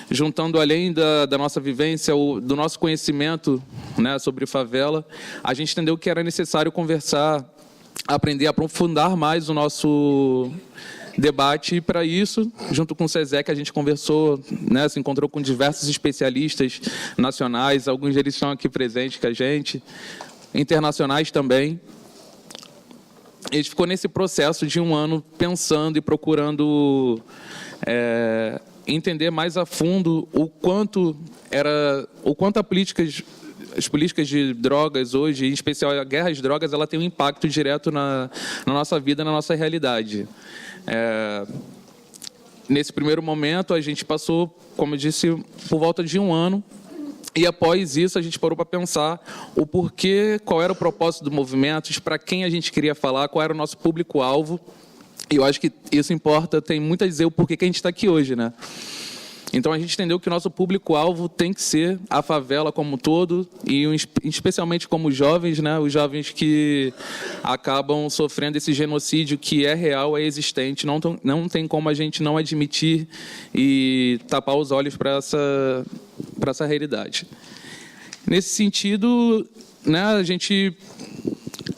juntando além da nossa vivência, do nosso conhecimento, né, sobre favela, a gente entendeu que era necessário conversar, aprender a aprofundar mais o nosso debate, e para isso, junto com o SESEC, a gente conversou, né, se encontrou com diversos especialistas nacionais, alguns deles estão aqui presentes com a gente, internacionais também. A gente ficou nesse processo de 1 ano pensando e procurando entender mais a fundo o quanto as políticas de drogas hoje, em especial a guerra às drogas, ela tem um impacto direto na nossa vida, na nossa realidade. Nesse primeiro momento, a gente passou, como eu disse, por volta de 1 ano. E após isso, a gente parou para pensar o porquê, qual era o propósito do Movimentos, para quem a gente queria falar, qual era o nosso público-alvo. E eu acho que isso importa, tem muito a dizer o porquê que a gente está aqui hoje, né? Então, a gente entendeu que o nosso público-alvo tem que ser a favela como um todo, e especialmente como jovens, né? Os jovens que acabam sofrendo esse genocídio que é real, é existente, não tem como a gente não admitir e tapar os olhos para essa realidade. Nesse sentido, né, a gente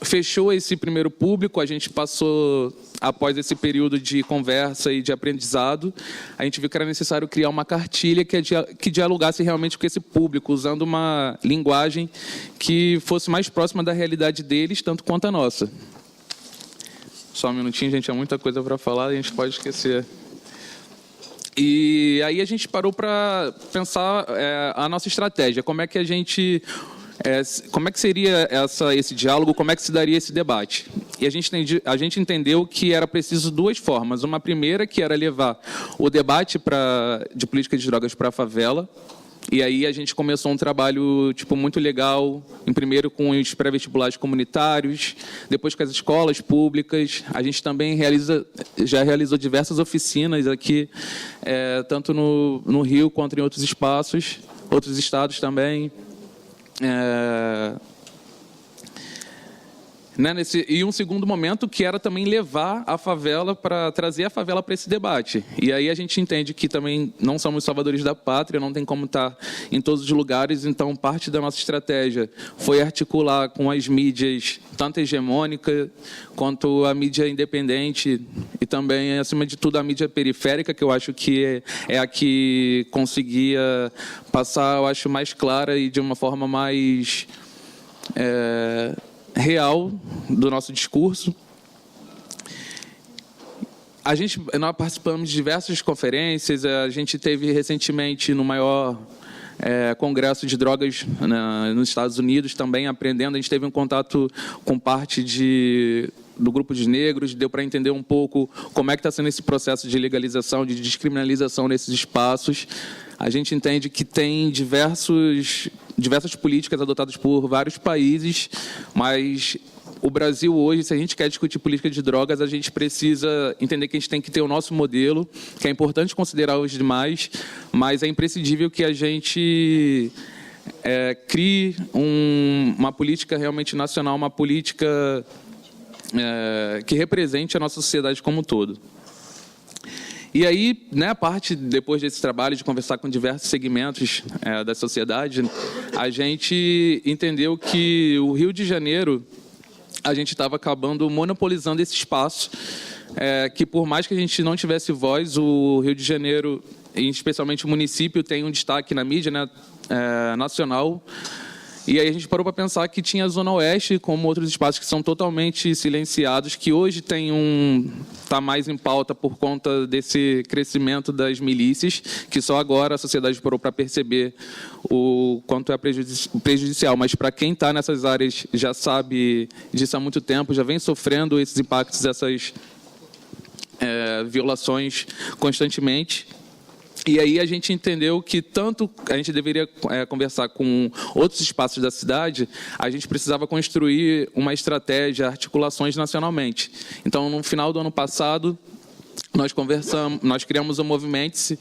fechou esse primeiro público, a gente passou, após esse período de conversa e de aprendizado, a gente viu que era necessário criar uma cartilha que dialogasse realmente com esse público, usando uma linguagem que fosse mais próxima da realidade deles, tanto quanto a nossa. Só um minutinho, gente, há muita coisa para falar, a gente pode esquecer. E aí a gente parou para pensar a nossa estratégia, como é que seria esse diálogo, como é que se daria esse debate. E a gente entendeu que era preciso 2 formas. Uma primeira, que era levar o debate de política de drogas para a favela. E aí a gente começou um trabalho muito legal, primeiro com os pré-vestibulares comunitários, depois com as escolas públicas. A gente também já realizou diversas oficinas aqui, tanto no Rio quanto em outros espaços, outros estados também. E um segundo momento que era também levar a favela, para trazer a favela para esse debate. E aí a gente entende que também não somos salvadores da pátria, não tem como estar em todos os lugares, então parte da nossa estratégia foi articular com as mídias, tanto a hegemônica quanto a mídia independente e também, acima de tudo, a mídia periférica, que eu acho que é a que conseguia passar, eu acho, mais clara e de uma forma mais real do nosso discurso. Nós participamos de diversas conferências, a gente teve recentemente no maior congresso de drogas nos Estados Unidos também, aprendendo, a gente teve um contato com parte do grupo de negros, deu para entender um pouco como é que está sendo esse processo de legalização, de descriminalização nesses espaços. A gente entende que tem diversas políticas adotadas por vários países, mas o Brasil hoje, se a gente quer discutir política de drogas, a gente precisa entender que a gente tem que ter o nosso modelo, que é importante considerar os demais, mas é imprescindível que a gente crie uma política realmente nacional, uma política que represente a nossa sociedade como um todo. E aí, né, depois desse trabalho de conversar com diversos segmentos da sociedade, a gente entendeu que o Rio de Janeiro, a gente estava acabando monopolizando esse espaço, que por mais que a gente não tivesse voz, o Rio de Janeiro, especialmente o município, tem um destaque na mídia, né, nacional. E aí a gente parou para pensar que tinha a Zona Oeste, como outros espaços que são totalmente silenciados, que hoje está mais em pauta por conta desse crescimento das milícias, que só agora a sociedade parou para perceber o quanto é prejudicial. Mas para quem está nessas áreas já sabe disso há muito tempo, já vem sofrendo esses impactos, essas violações constantemente. E aí a gente entendeu que tanto a gente deveria conversar com outros espaços da cidade, a gente precisava construir uma estratégia, articulações nacionalmente. Então, no final do ano passado, nós criamos o Movimente-se,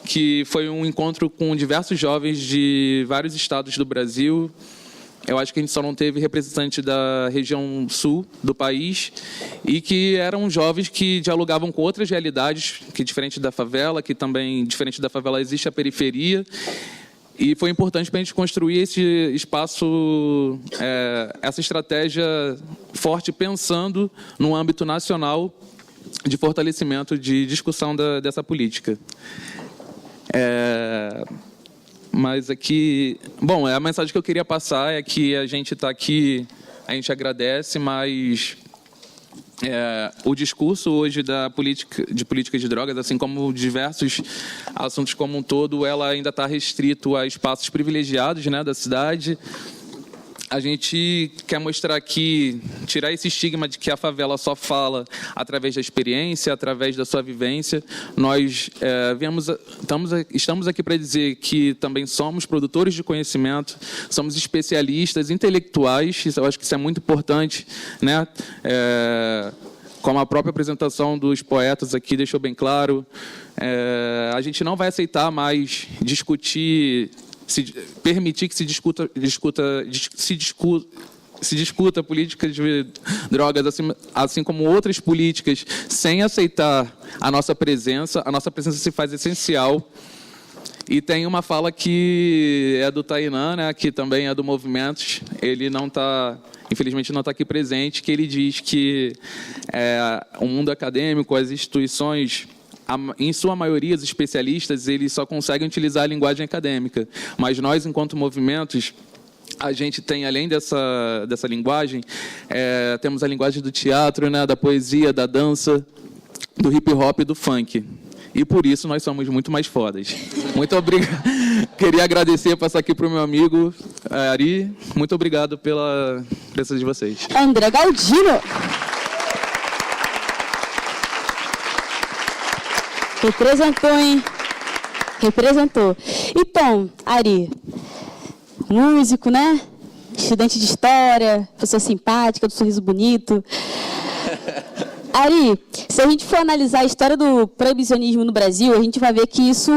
que foi um encontro com diversos jovens de vários estados do Brasil. Eu acho que a gente só não teve representante da região sul do país e que eram jovens que dialogavam com outras realidades, que diferente da favela, que também, diferente da favela, existe a periferia. E foi importante para a gente construir esse espaço, essa estratégia forte, pensando no âmbito nacional de fortalecimento, de discussão dessa política. Mas aqui, bom, a mensagem que eu queria passar é que a gente está aqui, a gente agradece, mas o discurso hoje de política de drogas, assim como diversos assuntos como um todo, ela ainda está restrito a espaços privilegiados, né, da cidade. A gente quer mostrar aqui, tirar esse estigma de que a favela só fala através da experiência, através da sua vivência. Nós estamos aqui para dizer que também somos produtores de conhecimento, somos especialistas, intelectuais, eu acho que isso é muito importante, né? Como a própria apresentação dos poetas aqui deixou bem claro, a gente não vai aceitar mais permitir que se discuta política de drogas, assim como outras políticas, sem aceitar a nossa presença. A nossa presença se faz essencial. E tem uma fala que é do Tainan, né, que também é do Movimentos. Ele não está, infelizmente, não está aqui presente, que ele diz que o mundo acadêmico, as instituições, em sua maioria, os especialistas, eles só conseguem utilizar a linguagem acadêmica. Mas nós, enquanto movimentos, a gente tem, além dessa linguagem, temos a linguagem do teatro, né, da poesia, da dança, do hip-hop e do funk. E por isso nós somos muito mais fodas. Muito obrigado. Queria agradecer, passar aqui para o meu amigo Ari. Muito obrigado pela presença de vocês. André Galdino. Representou, hein? Representou. Então, Ari, músico, né? Estudante de história, pessoa simpática, do sorriso bonito. Ari, se a gente for analisar a história do proibicionismo no Brasil, a gente vai ver que isso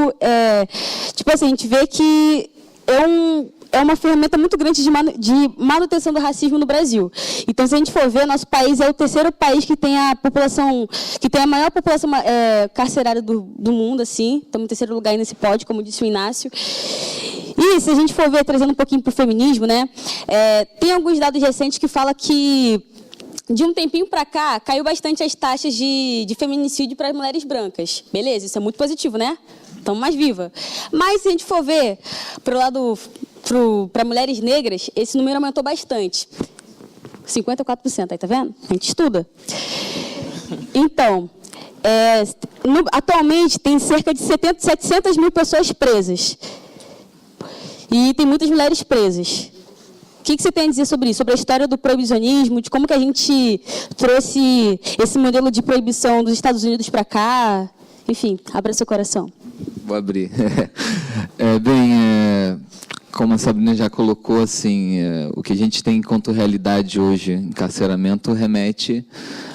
tipo assim, a gente vê que é uma ferramenta muito grande de manutenção do racismo no Brasil. Então, se a gente for ver, nosso país é o terceiro país que tem a maior população carcerária do mundo, assim. Estamos em terceiro lugar aí nesse pódio, como disse o Inácio. E se a gente for ver, trazendo um pouquinho para o feminismo, né, tem alguns dados recentes que falam que de um tempinho para cá caiu bastante as taxas de feminicídio para as mulheres brancas. Beleza, isso é muito positivo, né? Estamos mais vivas. Mas se a gente for ver para o lado para mulheres negras, esse número aumentou bastante. 54%, aí tá vendo? A gente estuda. Então, atualmente tem cerca de 700 mil pessoas presas. E tem muitas mulheres presas. O que você tem a dizer sobre isso? Sobre a história do proibicionismo, de como que a gente trouxe esse modelo de proibição dos Estados Unidos para cá? Enfim, abra seu coração. Vou abrir. Como a Sabrina já colocou, assim, o que a gente tem enquanto realidade hoje, encarceramento, remete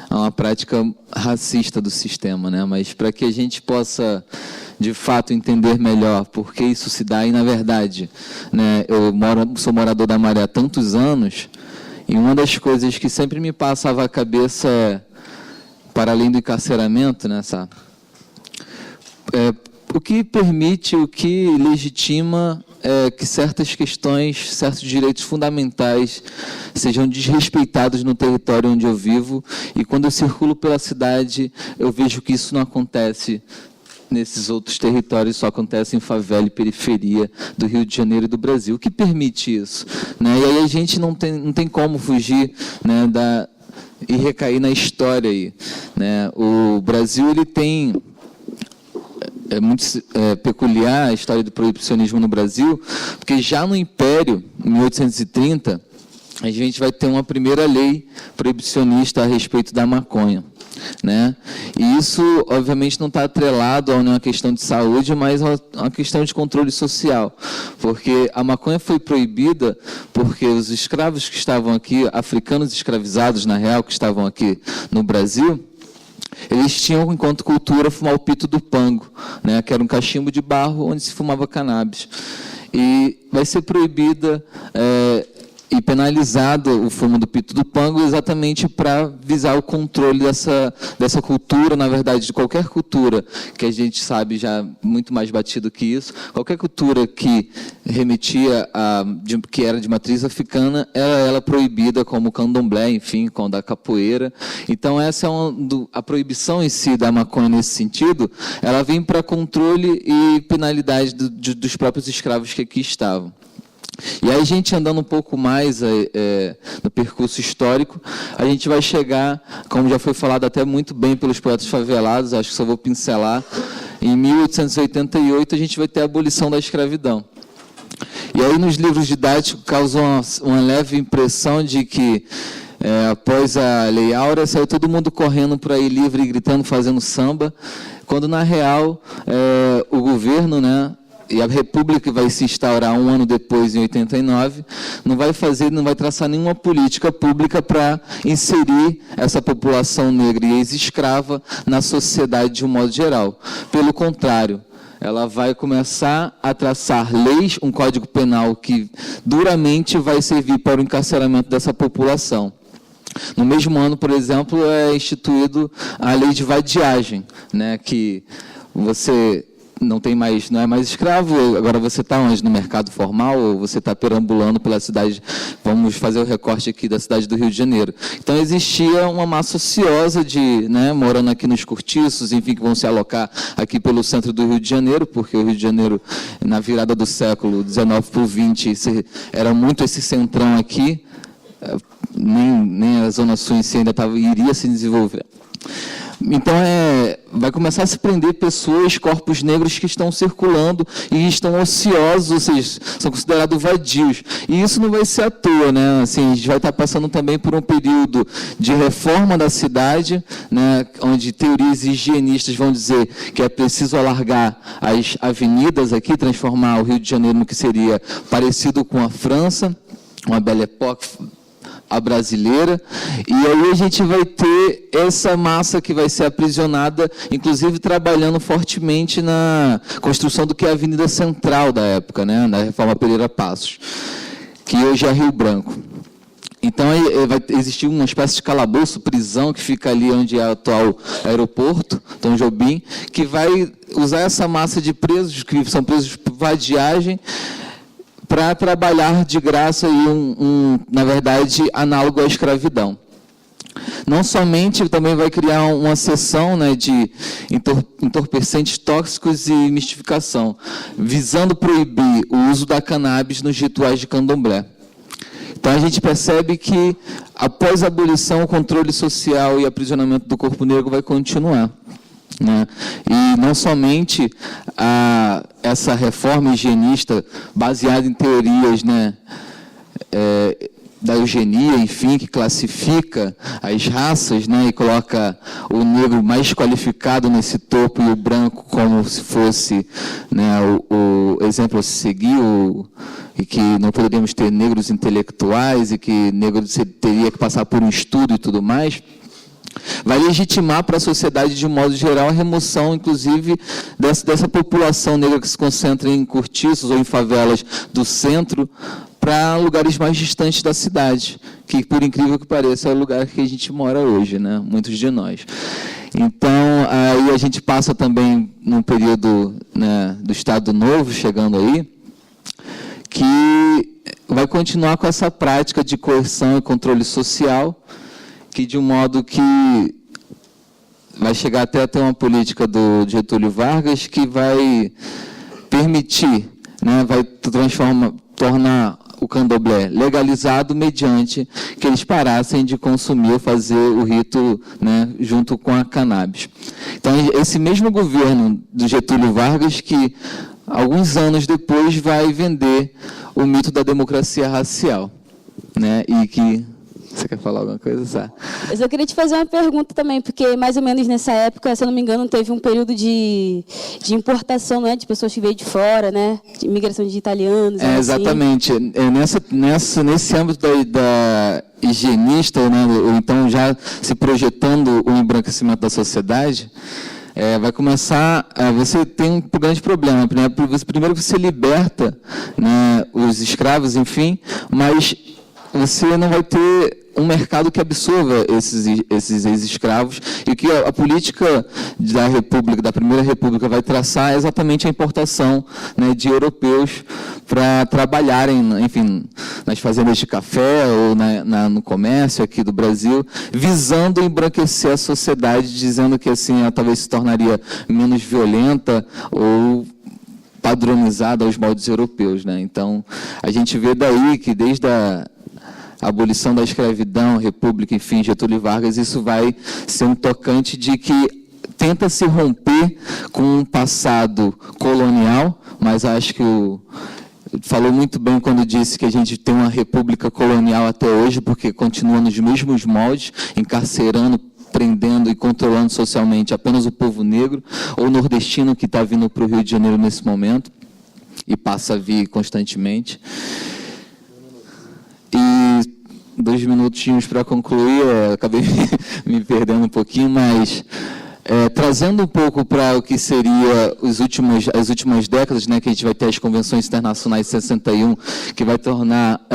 a uma prática racista do sistema, né? Mas para que a gente possa, de fato, entender melhor por que isso se dá, e, na verdade, né, eu sou morador da Maré há tantos anos, e uma das coisas que sempre me passava a cabeça para além do encarceramento, né, o que permite, o que legitima que certas questões, certos direitos fundamentais sejam desrespeitados no território onde eu vivo, e quando eu circulo pela cidade, eu vejo que isso não acontece nesses outros territórios, só acontece em favela e periferia do Rio de Janeiro e do Brasil. O que permite isso? Né? E aí a gente não tem como fugir, né, e recair na história aí. Né? O Brasil, ele tem... É muito peculiar a história do proibicionismo no Brasil, porque já no Império, em 1830, a gente vai ter uma primeira lei proibicionista a respeito da maconha. Né? E isso, obviamente, não está atrelado a uma questão de saúde, mas a uma questão de controle social, porque a maconha foi proibida porque os escravos que estavam aqui, africanos escravizados, na real, que estavam aqui no Brasil, eles tinham, enquanto cultura, fumar o pito do pango, né, que era um cachimbo de barro onde se fumava cannabis. E vai ser proibida e penalizado o fumo do pito do pango exatamente para visar o controle dessa cultura, na verdade, de qualquer cultura, que a gente sabe já muito mais batido que isso, qualquer cultura que remetia que era de matriz africana, era proibida, como o candomblé, enfim, como da capoeira. Então, essa é a proibição em si da maconha nesse sentido, ela vem para controle e penalidade dos próprios escravos que aqui estavam. E aí, a gente andando um pouco mais no percurso histórico, a gente vai chegar, como já foi falado até muito bem pelos poetas favelados, acho que só vou pincelar, em 1888 a gente vai ter a abolição da escravidão. E aí, nos livros didáticos, causa uma leve impressão de que, após a Lei Áurea, saiu todo mundo correndo por aí livre, gritando, fazendo samba, quando, na real, o governo, né, e a República, que vai se instaurar um ano depois, em 89, não vai traçar nenhuma política pública para inserir essa população negra e ex-escrava na sociedade de um modo geral. Pelo contrário, ela vai começar a traçar leis, um código penal que duramente vai servir para o encarceramento dessa população. No mesmo ano, por exemplo, é instituído a lei de vadiagem, né, que você não é mais escravo, agora você está onde? No mercado formal, ou você está perambulando pela cidade, vamos fazer o recorte aqui da cidade do Rio de Janeiro. Então, existia uma massa ociosa morando aqui nos cortiços, enfim, que vão se alocar aqui pelo centro do Rio de Janeiro, porque o Rio de Janeiro, na virada do século XIX para o XX, era muito esse centrão aqui, nem a Zona Sul em si ainda iria se desenvolver. Então, vai começar a se prender pessoas, corpos negros que estão circulando e estão ociosos, ou seja, são considerados vadios. E isso não vai ser à toa, né? Assim, a gente vai estar passando também por um período de reforma da cidade, né, onde teorias higienistas vão dizer que é preciso alargar as avenidas aqui, transformar o Rio de Janeiro no que seria parecido com a França, uma Belle Époque, a brasileira, e aí a gente vai ter essa massa que vai ser aprisionada, inclusive trabalhando fortemente na construção do que é a Avenida Central da época, né, da Reforma Pereira Passos, que hoje é Rio Branco. Então, vai existir uma espécie de calabouço, prisão, que fica ali onde é o atual aeroporto, Tom Jobim, que vai usar essa massa de presos, que são presos por vadiagem, para trabalhar de graça e na verdade, análogo à escravidão. Não somente, também vai criar uma seção, né, de entorpecentes tóxicos e mistificação, visando proibir o uso da cannabis nos rituais de candomblé. Então, a gente percebe que, após a abolição, o controle social e aprisionamento do corpo negro vai continuar. Né? E não somente essa reforma higienista baseada em teorias, né, da eugenia, enfim, que classifica as raças, né, e coloca o negro mais qualificado nesse topo e o branco como se fosse, né, o exemplo a se seguir, e que não poderíamos ter negros intelectuais e que negro teria que passar por um estudo e tudo mais, vai legitimar para a sociedade, de modo geral, a remoção, inclusive, dessa população negra que se concentra em cortiços ou em favelas do centro para lugares mais distantes da cidade, que, por incrível que pareça, é o lugar que a gente mora hoje, né? Muitos de nós. Então, aí a gente passa também num período, né, do Estado Novo, chegando aí, que vai continuar com essa prática de coerção e controle social, que de um modo que vai chegar até a ter uma política do Getúlio Vargas que vai permitir, né, vai tornar o candomblé legalizado mediante que eles parassem de consumir ou fazer o rito, né, junto com a cannabis. Então, esse mesmo governo do Getúlio Vargas que, alguns anos depois, vai vender o mito da democracia racial, né, e que... Você quer falar alguma coisa, Sá? Eu só queria te fazer uma pergunta também, porque mais ou menos nessa época, se eu não me engano, teve um período de importação, né, de pessoas que veio de fora, né, de imigração de italianos. Exatamente. Nesse âmbito da higienista, né, ou então já se projetando o embranquecimento da sociedade, vai começar, você tem um grande problema. Primeiro você liberta, né, os escravos, enfim, mas você não vai ter um mercado que absorva esses ex-escravos, e o que a política da República, da Primeira República, vai traçar é exatamente a importação, né, de europeus para trabalharem, enfim, nas fazendas de café ou no comércio aqui do Brasil, visando embranquecer a sociedade, dizendo que assim ela talvez se tornaria menos violenta ou padronizada aos moldes europeus, né? Então, a gente vê daí que desde a abolição da escravidão, república, enfim, Getúlio Vargas, isso vai ser um tocante de que tenta se romper com um passado colonial, mas acho que falou muito bem quando disse que a gente tem uma república colonial até hoje, porque continua nos mesmos moldes, encarcerando, prendendo e controlando socialmente apenas o povo negro ou nordestino que está vindo para o Rio de Janeiro nesse momento e passa a vir constantemente. E 2 minutinhos para concluir, acabei me perdendo um pouquinho, mas trazendo um pouco para o que seria as últimas décadas, né, que a gente vai ter as convenções internacionais de 61, que vai tornar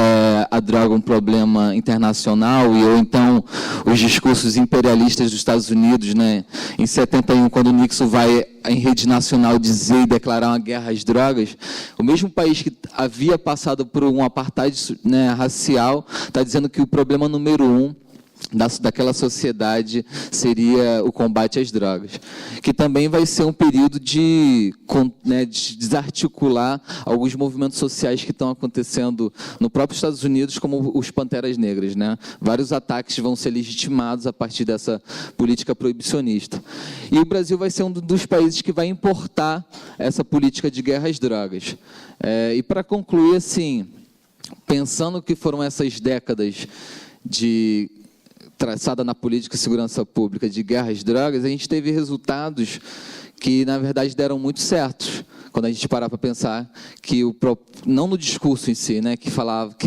a droga um problema internacional, ou então os discursos imperialistas dos Estados Unidos, né, em 71, quando o Nixon vai em rede nacional dizer e declarar uma guerra às drogas, o mesmo país que havia passado por um apartheid, né, racial, está dizendo que o problema número 1 daquela sociedade seria o combate às drogas, que também vai ser um período de desarticular alguns movimentos sociais que estão acontecendo no próprio Estados Unidos, como os Panteras Negras, né? Vários ataques vão ser legitimados a partir dessa política proibicionista. E o Brasil vai ser um dos países que vai importar essa política de guerra às drogas. E para concluir, assim, pensando que foram essas décadas traçada na política de segurança pública de guerra às drogas, a gente teve resultados que, na verdade, deram muito certos. Quando a gente parar para pensar que, não no discurso em si, né, que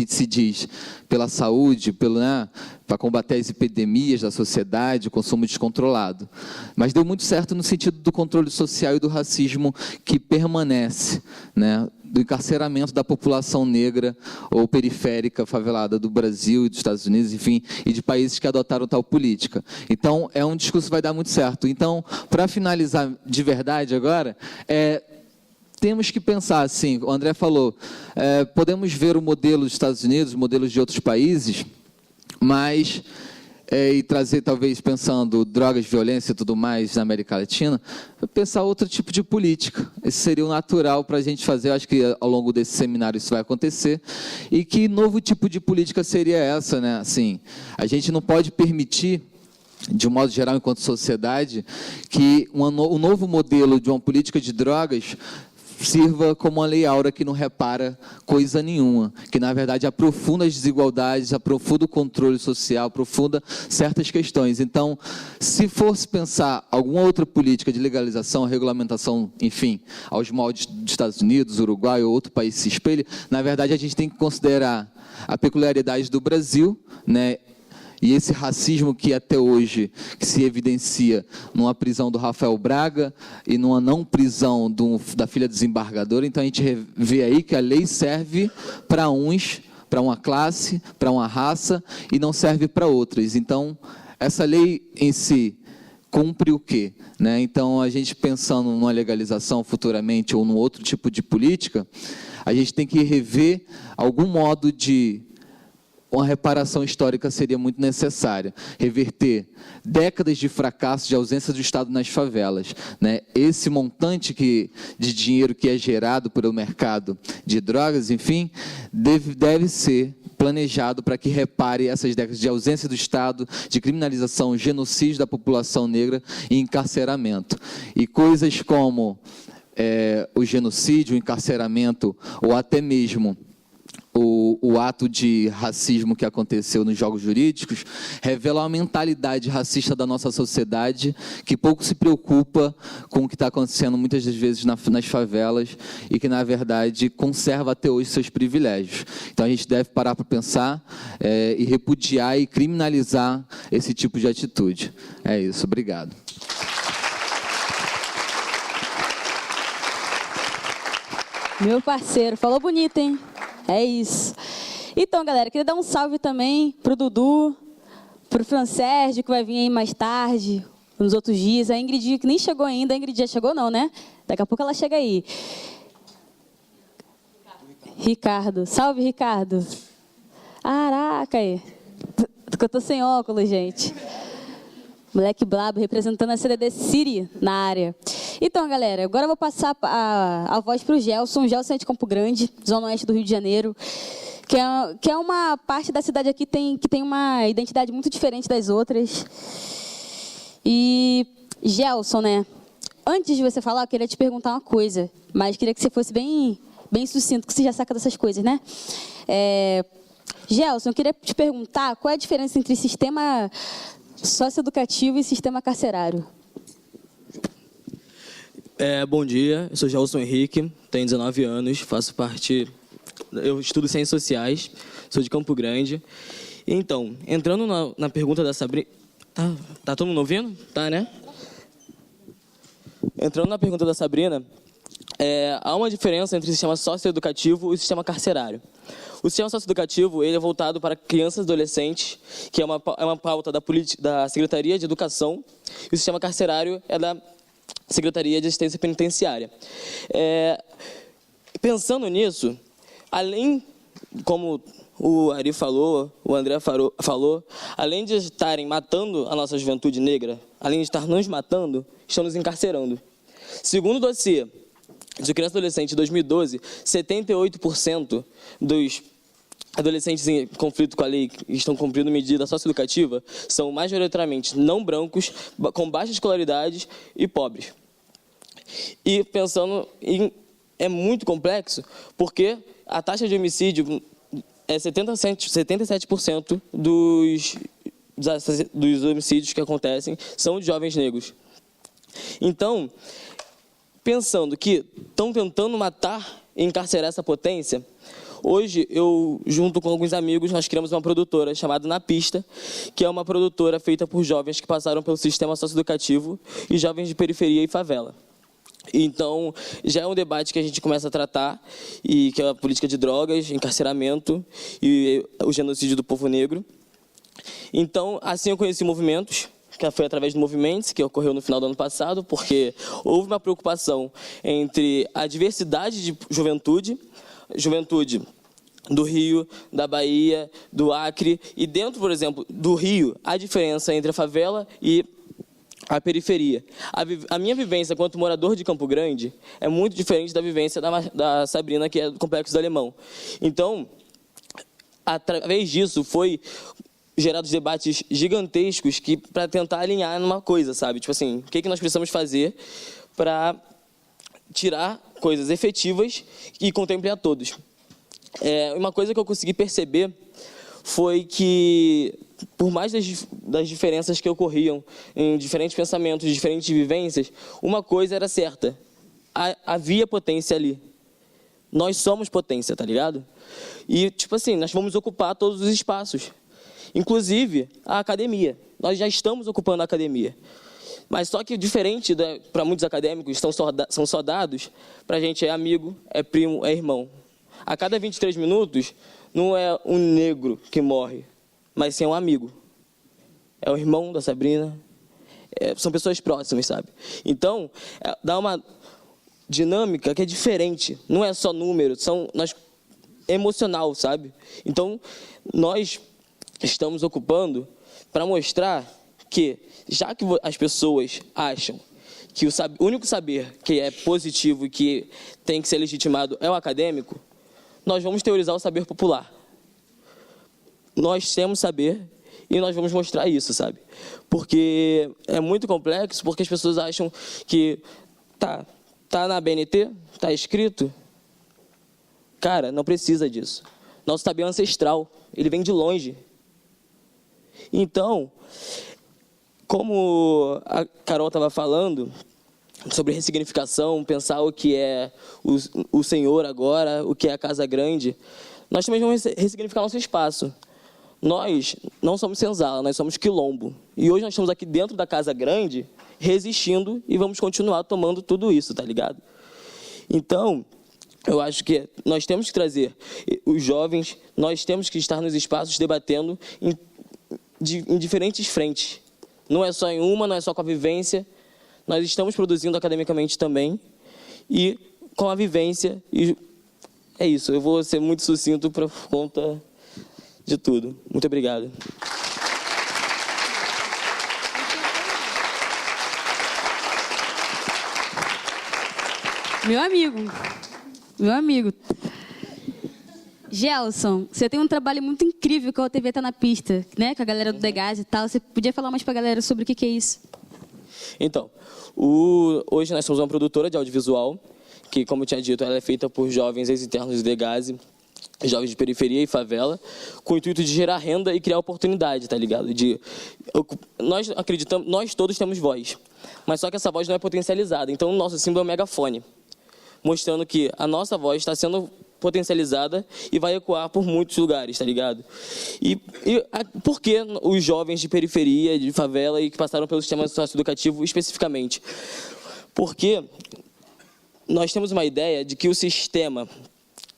se diz pela saúde, para combater as epidemias da sociedade, o consumo descontrolado, mas deu muito certo no sentido do controle social e do racismo que permanece, né, do encarceramento da população negra ou periférica, favelada do Brasil e dos Estados Unidos, enfim, e de países que adotaram tal política. Então, é um discurso que vai dar muito certo. Então, para finalizar de verdade agora, temos que pensar assim, o André falou, podemos ver o modelo dos Estados Unidos, modelos de outros países, mas... e trazer, talvez, pensando drogas, violência e tudo mais na América Latina, pensar outro tipo de política. Esse seria o natural para a gente fazer, acho que ao longo desse seminário isso vai acontecer. E que novo tipo de política seria essa, né? Assim, a gente não pode permitir, de um modo geral, enquanto sociedade, que um novo modelo de uma política de drogas sirva como uma lei áurea que não repara coisa nenhuma, que na verdade aprofunda as desigualdades, aprofunda o controle social, aprofunda certas questões. Então, se fosse pensar alguma outra política de legalização, regulamentação, enfim, aos moldes dos Estados Unidos, Uruguai ou outro país se espelhe, na verdade a gente tem que considerar a peculiaridade do Brasil, né? E esse racismo que até hoje que se evidencia numa prisão do Rafael Braga e numa não prisão da filha desembargadora. Então a gente vê aí que a lei serve para uns, para uma classe, para uma raça, e não serve para outras. Então essa lei em si, cumpre o quê? Né? Então, a gente pensando numa legalização futuramente ou num outro tipo de política, a gente tem que rever algum modo de... Uma reparação histórica seria muito necessária. Reverter décadas de fracasso, de ausência do Estado nas favelas. Né? Esse montante de dinheiro que é gerado pelo mercado de drogas, enfim, deve ser planejado para que repare essas décadas de ausência do Estado, de criminalização, genocídio da população negra e encarceramento. E coisas como o genocídio, o encarceramento, ou até mesmo o ato de racismo que aconteceu nos jogos jurídicos, revela uma mentalidade racista da nossa sociedade que pouco se preocupa com o que está acontecendo muitas das vezes nas favelas e que, na verdade, conserva até hoje seus privilégios. Então, a gente deve parar para pensar e repudiar e criminalizar esse tipo de atitude. É isso. Obrigado. Meu parceiro, falou bonito, hein? É isso. Então, galera, queria dar um salve também pro Dudu, pro Francérgio, que vai vir aí mais tarde, nos outros dias. A Ingrid, que nem chegou ainda. A Ingrid já chegou, não, né? Daqui a pouco ela chega aí. Ricardo. Salve, Ricardo. Caraca, aí. Eu tô sem óculos, gente. Moleque brabo, representando a CDD City na área. Então, galera, agora eu vou passar a voz para o Gelson. Gelson é de Campo Grande, zona oeste do Rio de Janeiro, que é uma parte da cidade aqui que tem uma identidade muito diferente das outras. E, Gelson, né? Antes de você falar, eu queria te perguntar uma coisa, mas queria que você fosse bem sucinto, que você já saca dessas coisas, né? Gelson, eu queria te perguntar qual é a diferença entre sistema socioeducativo e sistema carcerário. Bom dia, eu sou Gelson Henrique, tenho 19 anos, faço parte... Eu estudo Ciências Sociais, sou de Campo Grande. Então, entrando na pergunta da Sabrina... Tá todo mundo ouvindo? Tá, né? Entrando na pergunta da Sabrina, há uma diferença entre o sistema socioeducativo e o sistema carcerário. O sistema socioeducativo ele é voltado para crianças e adolescentes, que é uma pauta da Secretaria de Educação, e o sistema carcerário é da Secretaria de Assistência Penitenciária. Pensando nisso, além, como o Ari falou, o André falou, além de estarem matando a nossa juventude negra, além de estar nos matando, estão nos encarcerando. Segundo o dossiê de criança e adolescente de 2012, 78% dos adolescentes em conflito com a lei que estão cumprindo medida socioeducativa são majoritariamente não brancos, com baixa escolaridade e pobres. E pensando é muito complexo, porque a taxa de homicídio é 77% dos homicídios que acontecem são de jovens negros. Então, pensando que estão tentando matar e encarcerar essa potência, hoje, eu, junto com alguns amigos, nós criamos uma produtora chamada Na Pista, que é uma produtora feita por jovens que passaram pelo sistema socioeducativo e jovens de periferia e favela. Então, já é um debate que a gente começa a tratar, e que é a política de drogas, encarceramento e o genocídio do povo negro. Então, assim eu conheci movimentos, que foi através do Movimentos, que ocorreu no final do ano passado, porque houve uma preocupação entre a diversidade de juventude do Rio, da Bahia, do Acre, e dentro, por exemplo, do Rio, a diferença entre a favela e a periferia. A minha vivência quanto morador de Campo Grande é muito diferente da vivência da Sabrina, que é do Complexo do Alemão. Então, através disso, foi gerados debates gigantescos para tentar alinhar numa coisa, sabe? Tipo assim, o que nós precisamos fazer para tirar coisas efetivas e contemple a todos. Uma coisa que eu consegui perceber foi que, por mais das diferenças que ocorriam em diferentes pensamentos, diferentes vivências, uma coisa era certa: havia potência ali. Nós somos potência, tá ligado? E, tipo assim, nós vamos ocupar todos os espaços, inclusive a academia. Nós já estamos ocupando a academia. Mas só que diferente para muitos acadêmicos, são só dados, para a gente é amigo, é primo, é irmão. A cada 23 minutos, não é um negro que morre, mas sim um amigo. É o irmão da Sabrina, são pessoas próximas, sabe? Então, dá uma dinâmica que é diferente. Não é só número, emocional, sabe? Então, nós estamos ocupando para mostrar que, já que as pessoas acham que o único saber que é positivo e que tem que ser legitimado é o acadêmico, nós vamos teorizar o saber popular. Nós temos saber e nós vamos mostrar isso, sabe? Porque é muito complexo, porque as pessoas acham que tá na BNT, tá escrito. Cara, não precisa disso. Nosso saber é ancestral, ele vem de longe. Então, como a Carol estava falando sobre ressignificação, pensar o que é o Senhor agora, o que é a Casa Grande, nós também vamos ressignificar nosso espaço. Nós não somos senzala, nós somos quilombo. E hoje nós estamos aqui dentro da Casa Grande, resistindo, e vamos continuar tomando tudo isso, tá ligado? Então, eu acho que nós temos que trazer os jovens, nós temos que estar nos espaços debatendo em diferentes frentes. Não é só em uma, não é só com a vivência. Nós estamos produzindo academicamente também e com a vivência. E é isso, eu vou ser muito sucinto por conta de tudo. Muito obrigado. Meu amigo. Gelson, você tem um trabalho muito incrível com a TV Tá na Pista, né? Com a galera do Degás e tal. Você podia falar mais pra galera sobre o que é isso? Então, hoje nós somos uma produtora de audiovisual, que, como eu tinha dito, ela é feita por jovens ex-internos do Degás, jovens de periferia e favela, com o intuito de gerar renda e criar oportunidade, tá ligado? Nós acreditamos, nós todos temos voz, mas só que essa voz não é potencializada. Então, o nosso símbolo é um megafone, mostrando que a nossa voz está sendo potencializada e vai ecoar por muitos lugares, tá ligado? E por que os jovens de periferia, de favela e que passaram pelo sistema socioeducativo especificamente? Porque nós temos uma ideia de que o sistema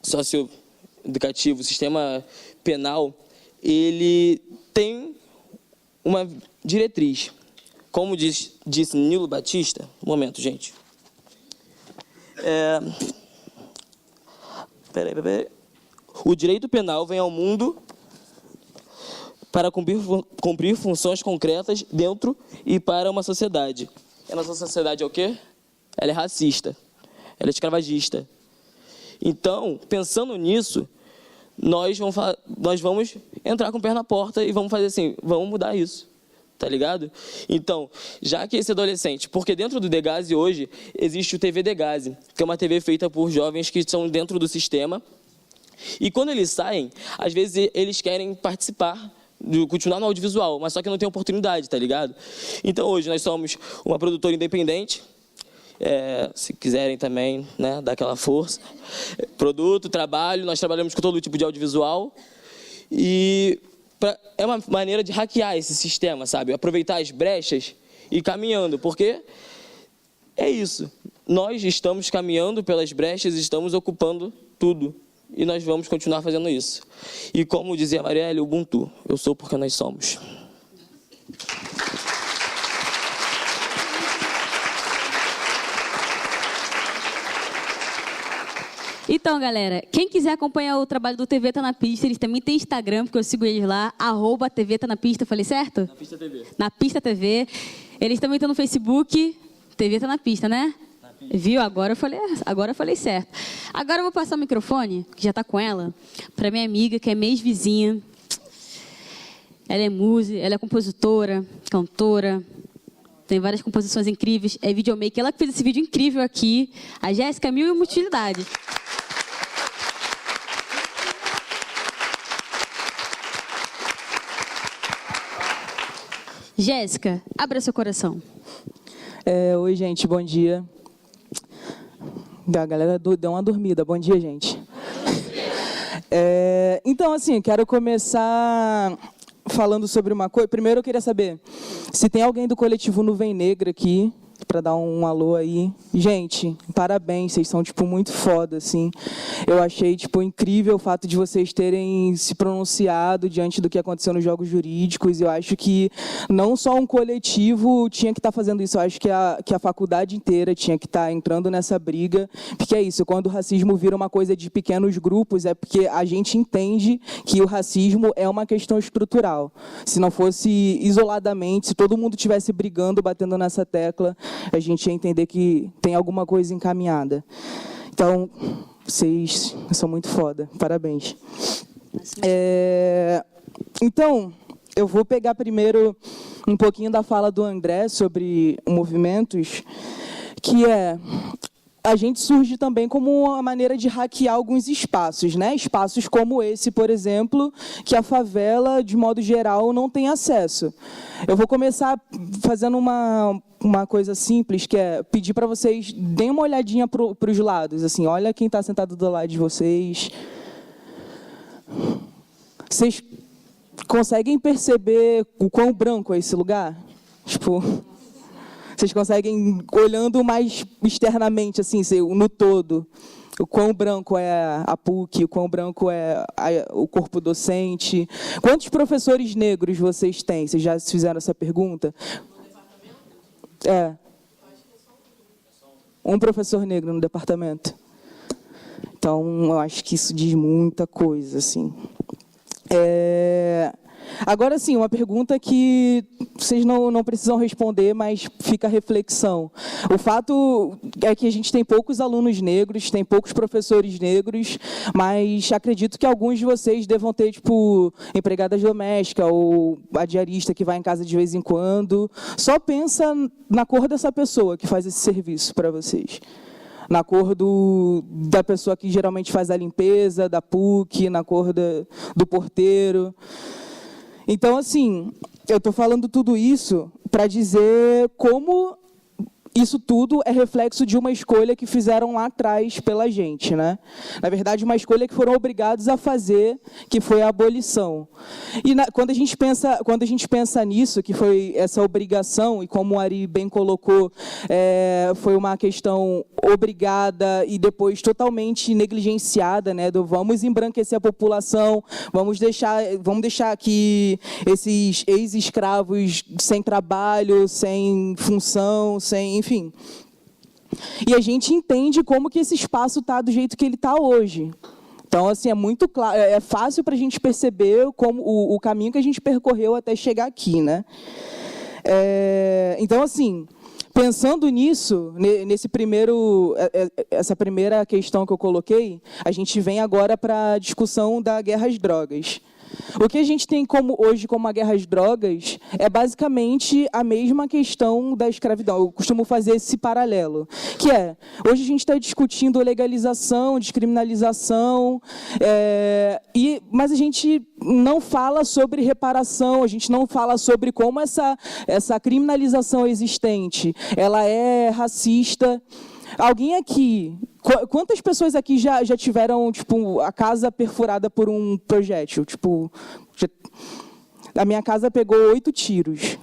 socioeducativo, o sistema penal, ele tem uma diretriz. Como disse Nilo Batista, um momento, gente. O direito penal vem ao mundo para cumprir funções concretas dentro e para uma sociedade. E a nossa sociedade é o quê? Ela é racista, ela é escravagista. Então, pensando nisso, nós vamos entrar com o pé na porta e vamos fazer assim, vamos mudar isso. Tá ligado? Então, já que esse adolescente, porque dentro do Degás hoje existe o TV Degás, que é uma TV feita por jovens que estão dentro do sistema, e quando eles saem, às vezes eles querem participar, continuar no audiovisual, mas só que não tem oportunidade, tá ligado? Então hoje nós somos uma produtora independente, se quiserem também, né, dar aquela força, produto, trabalho, nós trabalhamos com todo tipo de audiovisual, e é uma maneira de hackear esse sistema, sabe? Aproveitar as brechas e ir caminhando, porque é isso. Nós estamos caminhando pelas brechas, estamos ocupando tudo. E nós vamos continuar fazendo isso. E como dizia a Marielle, Ubuntu, eu sou porque nós somos. Então, galera, quem quiser acompanhar o trabalho do TV Tá na Pista, eles também têm Instagram, porque eu sigo eles lá, @TV Tá na Pista, falei certo? Na Pista TV. Na Pista TV. Eles também estão no Facebook, TV Tá na Pista, né? Viu? Agora eu falei certo. Agora eu vou passar o microfone, que já tá com ela, para minha amiga, que é minha ex-vizinha. Ela é música, ela é compositora, cantora, tem várias composições incríveis, é videomaker. Ela que fez esse vídeo incrível aqui, a Jéssica Mil e Utilidade. Jéssica, abra seu coração. Oi, gente, bom dia. A galera deu uma dormida. Bom dia, gente. Então, assim, quero começar falando sobre uma coisa. Primeiro, eu queria saber se tem alguém do coletivo Nuvem Negra aqui. para dar um alô aí. Gente, parabéns, vocês são, tipo, muito foda, assim. Eu achei, tipo, incrível o fato de vocês terem se pronunciado diante do que aconteceu nos jogos jurídicos. Eu acho que não só um coletivo tinha que estar fazendo isso, eu acho que a faculdade inteira tinha que estar entrando nessa briga, porque é isso, quando o racismo vira uma coisa de pequenos grupos, é porque a gente entende que o racismo é uma questão estrutural. Se não fosse isoladamente, se todo mundo estivesse brigando, batendo nessa tecla, a gente ia entender que tem alguma coisa encaminhada. Então, vocês são muito foda. Parabéns. Então, eu vou pegar primeiro um pouquinho da fala do André sobre movimentos, que é... A gente surge também como uma maneira de hackear alguns espaços, né? Espaços como esse, por exemplo, que a favela, de modo geral, não tem acesso. Eu vou começar fazendo uma coisa simples, que é pedir para vocês deem uma olhadinha para os lados. Assim, olha quem está sentado do lado de vocês. Vocês conseguem perceber o quão branco é esse lugar? Tipo... Vocês conseguem, olhando mais externamente, assim, no todo, o quão branco é a PUC, o quão branco é o corpo docente. Quantos professores negros vocês têm? Vocês já fizeram essa pergunta? Um professor negro no departamento. Então, eu acho que isso diz muita coisa, assim. Agora, sim, uma pergunta que vocês não precisam responder, mas fica a reflexão. O fato é que a gente tem poucos alunos negros, tem poucos professores negros, mas acredito que alguns de vocês devam ter, tipo, empregada doméstica ou a diarista que vai em casa de vez em quando. Só pensa na cor dessa pessoa que faz esse serviço para vocês. Na cor da pessoa que geralmente faz a limpeza, da PUC, na cor do porteiro. Então, assim, eu estou falando tudo isso para dizer como isso tudo é reflexo de uma escolha que fizeram lá atrás pela gente, né? Na verdade, uma escolha que foram obrigados a fazer, que foi a abolição. E quando a gente pensa nisso, que foi essa obrigação, e como o Ari bem colocou, foi uma questão obrigada e depois totalmente negligenciada, né? Vamos embranquecer a população, vamos deixar aqui esses ex-escravos sem trabalho, sem função, enfim. E a gente entende como que esse espaço está do jeito que ele está hoje. Então, assim, é muito claro, é fácil para a gente perceber como o caminho que a gente percorreu até chegar aqui, né? Então, assim, pensando nisso, essa primeira questão que eu coloquei, a gente vem agora para a discussão da guerra às drogas. O que a gente tem hoje como a guerra às drogas é basicamente a mesma questão da escravidão. Eu costumo fazer esse paralelo, que hoje a gente está discutindo legalização, descriminalização, mas a gente não fala sobre reparação, a gente não fala sobre como essa criminalização existente, ela é racista. Alguém aqui, quantas pessoas aqui já tiveram, tipo, a casa perfurada por um projétil? Tipo, a minha casa pegou 8 tiros.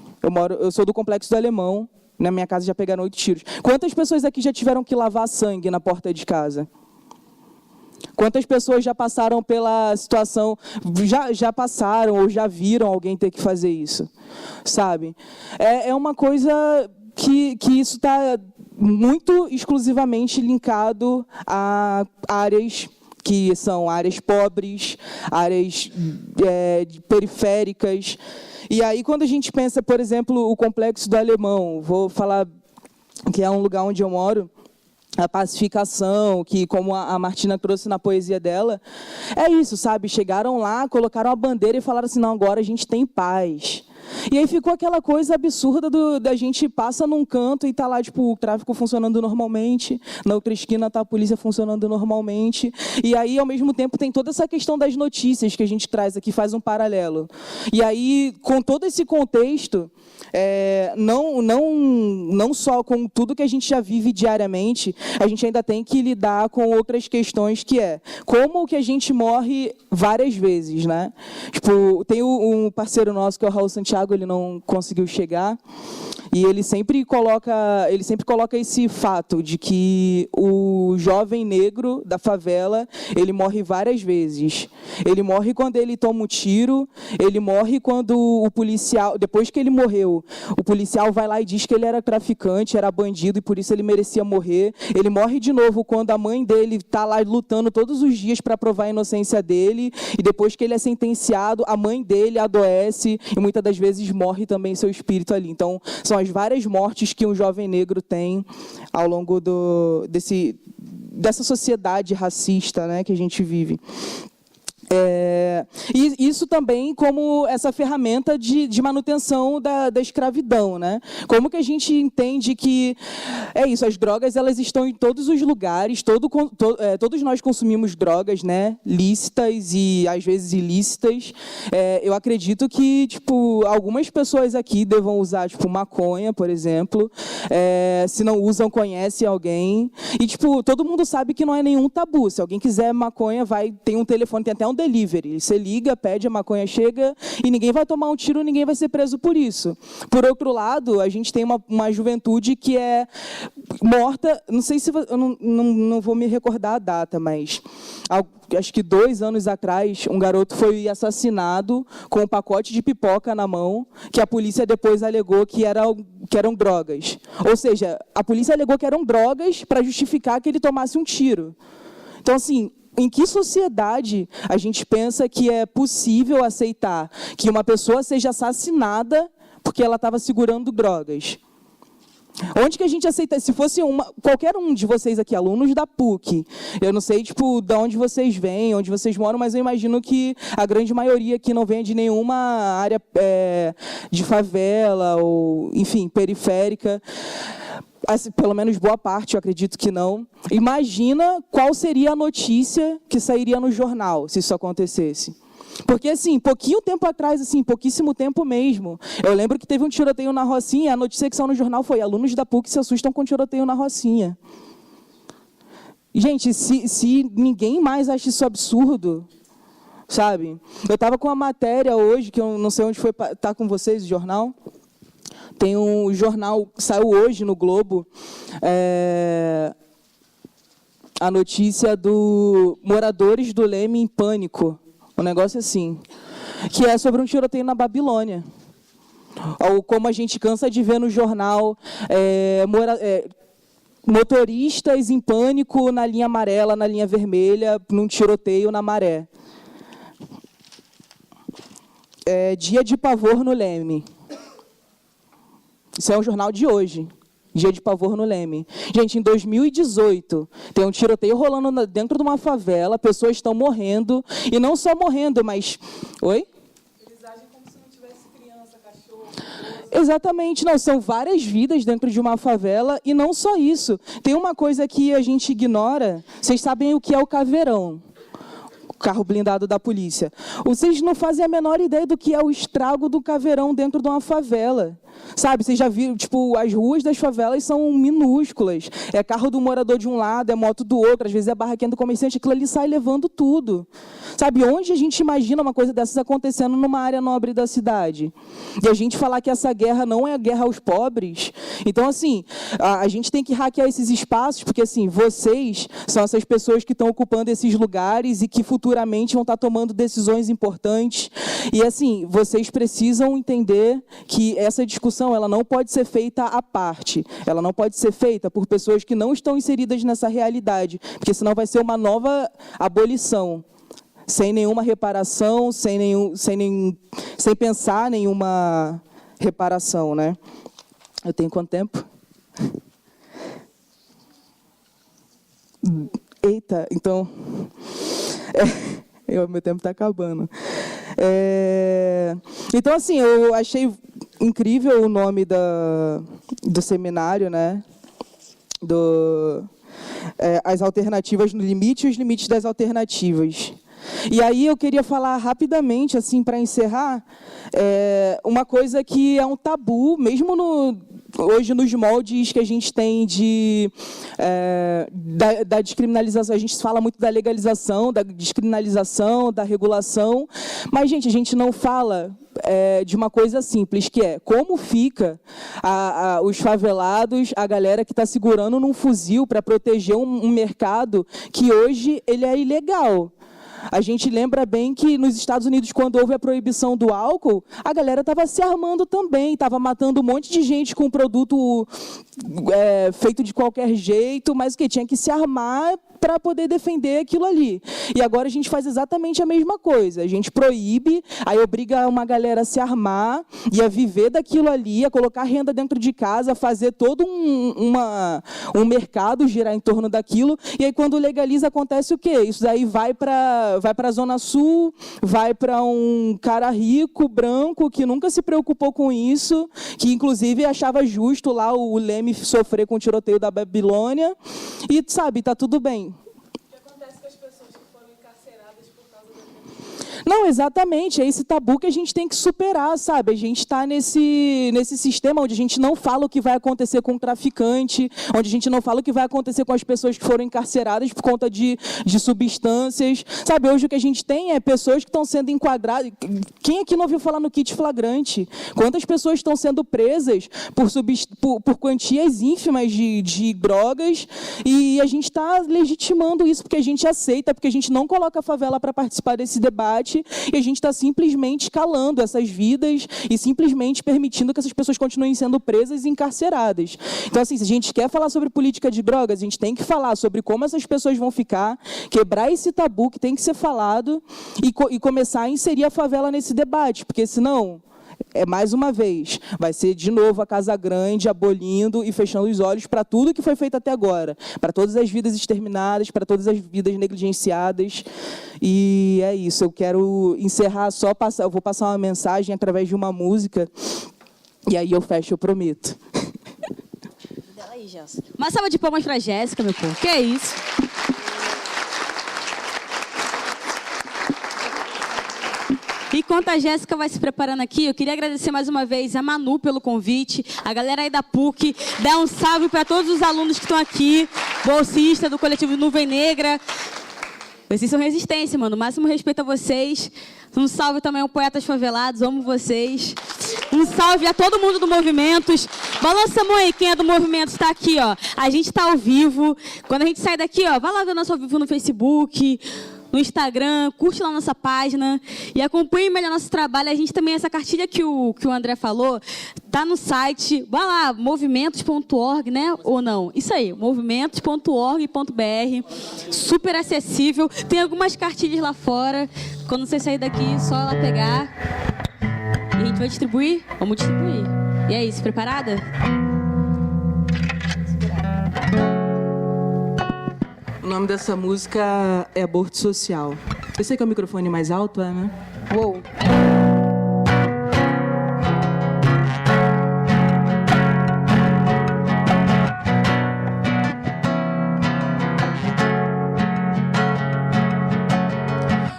Eu sou do Complexo do Alemão, na minha casa já pegaram 8 tiros. Quantas pessoas aqui já tiveram que lavar sangue na porta de casa? Quantas pessoas já passaram pela situação, já passaram ou já viram alguém ter que fazer isso? Sabe? É uma coisa que isso está muito exclusivamente linkado a áreas que são áreas pobres, áreas periféricas. E aí, quando a gente pensa, por exemplo, o Complexo do Alemão, vou falar que é um lugar onde eu moro, a pacificação, que como a Martina trouxe na poesia dela, é isso, sabe? Chegaram lá, colocaram a bandeira e falaram assim, não, agora a gente tem paz. E aí ficou aquela coisa absurda da gente passa num canto e está lá, tipo, o tráfico funcionando normalmente, na outra esquina está a polícia funcionando normalmente, e aí, ao mesmo tempo, tem toda essa questão das notícias que a gente traz aqui, faz um paralelo. E aí, com todo esse contexto, não só com tudo que a gente já vive diariamente, a gente ainda tem que lidar com outras questões, que como que a gente morre várias vezes, né? Tipo, tem um parceiro nosso, que é o Raul Santiago, ele não conseguiu chegar, E ele sempre coloca esse fato de que o jovem negro da favela, ele morre várias vezes. Ele morre quando ele toma um tiro, ele morre quando o policial, depois que ele morreu, o policial vai lá e diz que ele era traficante, era bandido e por isso ele merecia morrer. Ele morre de novo quando a mãe dele está lá lutando todos os dias para provar a inocência dele, e depois que ele é sentenciado, a mãe dele adoece e muitas das vezes morre também seu espírito ali. Então, são as várias mortes que um jovem negro tem ao longo dessa sociedade racista, né, que a gente vive. E isso também como essa ferramenta de manutenção da escravidão, né? Como que a gente entende que é isso? As drogas, elas estão em todos os lugares, todos nós consumimos drogas, né? Lícitas e às vezes ilícitas. Eu acredito que tipo algumas pessoas aqui devam usar tipo maconha, por exemplo. Se não usam, conhecem alguém. E tipo todo mundo sabe que não é nenhum tabu. Se alguém quiser maconha, tem um telefone, tem até um delivery. Você liga, pede, a maconha chega e ninguém vai tomar um tiro, ninguém vai ser preso por isso. Por outro lado, a gente tem uma juventude que é morta, não sei se... Eu não vou me recordar a data, mas... Acho que 2 anos atrás, um garoto foi assassinado com um pacote de pipoca na mão, que a polícia depois alegou que eram drogas. Ou seja, a polícia alegou que eram drogas para justificar que ele tomasse um tiro. Então, assim... Em que sociedade a gente pensa que é possível aceitar que uma pessoa seja assassinada porque ela estava segurando drogas? Onde que a gente aceita? Se fosse qualquer um de vocês aqui, alunos da PUC, eu não sei tipo, de onde vocês vêm, onde vocês moram, mas eu imagino que a grande maioria aqui não venha de nenhuma área de favela ou, enfim, periférica. Pelo menos boa parte, eu acredito que não. Imagina qual seria a notícia que sairia no jornal se isso acontecesse. Porque, assim, pouquinho tempo atrás, assim, pouquíssimo tempo mesmo, eu lembro que teve um tiroteio na Rocinha, e a notícia que saiu no jornal foi: alunos da PUC se assustam com tiroteio na Rocinha. Gente, se ninguém mais acha isso absurdo, sabe? Eu estava com uma matéria hoje, que eu não sei onde foi, tá com vocês o jornal. Tem um jornal que saiu hoje no Globo, a notícia do moradores do Leme em pânico, um negócio assim, que é sobre um tiroteio na Babilônia. Ou como a gente cansa de ver no jornal, motoristas em pânico na linha amarela, na linha vermelha, num tiroteio na Maré. Dia de pavor no Leme. Isso é um jornal de hoje, Dia de Pavor no Leme. Gente, em 2018, tem um tiroteio rolando dentro de uma favela, pessoas estão morrendo, e não só morrendo, mas... Oi? Eles agem como se não tivesse criança, cachorro... Exatamente, não, são várias vidas dentro de uma favela, e não só isso. Tem uma coisa que a gente ignora, vocês sabem o que é o caveirão. Carro blindado da polícia. Vocês não fazem a menor ideia do que é o estrago do caveirão dentro de uma favela. Sabe, vocês já viram, tipo, as ruas das favelas são minúsculas. É carro do morador de um lado, é moto do outro, às vezes é barraquinha do comerciante, aquilo ali sai levando tudo. Sabe, onde a gente imagina uma coisa dessas acontecendo numa área nobre da cidade? E a gente falar que essa guerra não é a guerra aos pobres. Então, assim, a gente tem que hackear esses espaços, porque, assim, vocês são essas pessoas que estão ocupando esses lugares e que futuramente vão estar tomando decisões importantes. E, assim, vocês precisam entender que essa discussão ela não pode ser feita à parte. Ela não pode ser feita por pessoas que não estão inseridas nessa realidade, porque senão vai ser uma nova abolição, sem nenhuma reparação, sem pensar nenhuma reparação, né? Eu tenho quanto tempo? Eita, então... meu tempo está acabando. Então, assim, eu achei incrível o nome do seminário, né? As alternativas no limite e os limites das alternativas. E aí eu queria falar rapidamente, assim, para encerrar, uma coisa que é um tabu, mesmo hoje nos moldes que a gente tem da descriminalização. A gente fala muito da legalização, da descriminalização, da regulação, mas, gente, a gente não fala de uma coisa simples, que é como fica os favelados, a galera que está segurando num fuzil para proteger um mercado que hoje ele é ilegal. A gente lembra bem que nos Estados Unidos, quando houve a proibição do álcool, a galera estava se armando também, estava matando um monte de gente com produto feito de qualquer jeito, mas o que tinha que se armar para poder defender aquilo ali. E agora a gente faz exatamente a mesma coisa. A gente proíbe, aí obriga uma galera a se armar e a viver daquilo ali, a colocar renda dentro de casa, a fazer todo um mercado girar em torno daquilo. E aí, quando legaliza, acontece o quê? Isso daí vai para a Zona Sul, vai para um cara rico, branco, que nunca se preocupou com isso, que, inclusive, achava justo lá o Leme sofrer com o tiroteio da Babilônia. E, sabe, tá tudo bem. Não, exatamente, é esse tabu que a gente tem que superar, sabe? A gente está nesse sistema onde a gente não fala o que vai acontecer com o traficante, onde a gente não fala o que vai acontecer com as pessoas que foram encarceradas por conta de substâncias. Sabe, hoje o que a gente tem é pessoas que estão sendo enquadradas. Quem aqui não ouviu falar no kit flagrante? Quantas pessoas estão sendo presas por quantias ínfimas de drogas, e a gente está legitimando isso porque a gente aceita, porque a gente não coloca a favela para participar desse debate. E a gente está simplesmente calando essas vidas e simplesmente permitindo que essas pessoas continuem sendo presas e encarceradas. Então, assim, se a gente quer falar sobre política de drogas, a gente tem que falar sobre como essas pessoas vão ficar, quebrar esse tabu que tem que ser falado e começar a inserir a favela nesse debate, porque senão... mais uma vez, vai ser de novo a Casa Grande abolindo e fechando os olhos para tudo que foi feito até agora, para todas as vidas exterminadas, para todas as vidas negligenciadas. E é isso, eu quero encerrar eu vou passar uma mensagem através de uma música, e aí eu fecho, eu prometo. Uma salva de palmas para a Jéssica, meu povo, que é isso? Enquanto a Jéssica vai se preparando aqui, eu queria agradecer mais uma vez a Manu pelo convite, a galera aí da PUC, dar um salve para todos os alunos que estão aqui, bolsista do coletivo Nuvem Negra. Vocês são resistência, mano. Máximo respeito a vocês. Um salve também ao Poetas Favelados, amo vocês. Um salve a todo mundo do Movimentos. Balança a mão aí, quem é do Movimento está aqui, ó. A gente está ao vivo. Quando a gente sai daqui, ó, vai lá ver nosso ao vivo no Facebook, no Instagram, curte lá nossa página e acompanhe melhor nosso trabalho. A gente também, essa cartilha que o André falou, tá no site, vai lá, movimentos.org, né? Ou não? Isso aí, movimentos.org.br, super acessível. Tem algumas cartilhas lá fora, quando você sair daqui, só lá pegar. E a gente vai distribuir? Vamos distribuir. E é isso, preparada? O nome dessa música é Aborto Social. Eu sei que é o microfone mais alto, né? Uou!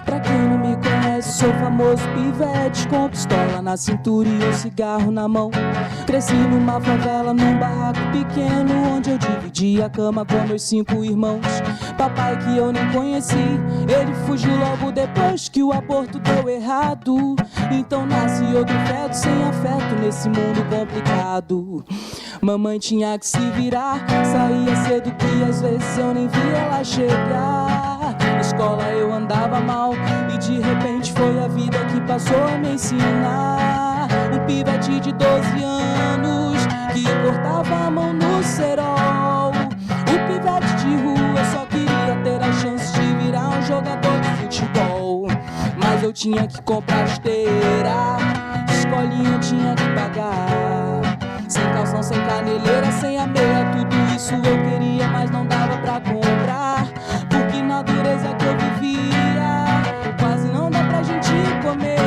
Pra quem não me conhece, sou famoso pivete com pistola na cintura e um cigarro na mão. Cresci numa favela, num barraco pequeno, onde eu dividi a cama com meus 5 irmãos. Papai que eu nem conheci, ele fugiu logo depois que o aborto deu errado. Então nasce outro feto sem afeto nesse mundo complicado. Mamãe tinha que se virar, saía cedo que às vezes eu nem via ela chegar. Na escola eu andava mal e de repente foi a vida que passou a me ensinar. Um pivete de 12 anos que cortava a mão no cerol. Um pivete de rua só queria ter a chance de virar um jogador de futebol. Mas eu tinha que comprar esteira, escolinha tinha que pagar. Sem calção, sem caneleira, sem a meia, tudo isso eu queria, mas não dava pra comprar. Porque na dureza que eu vivia, quase não dá pra gente comer.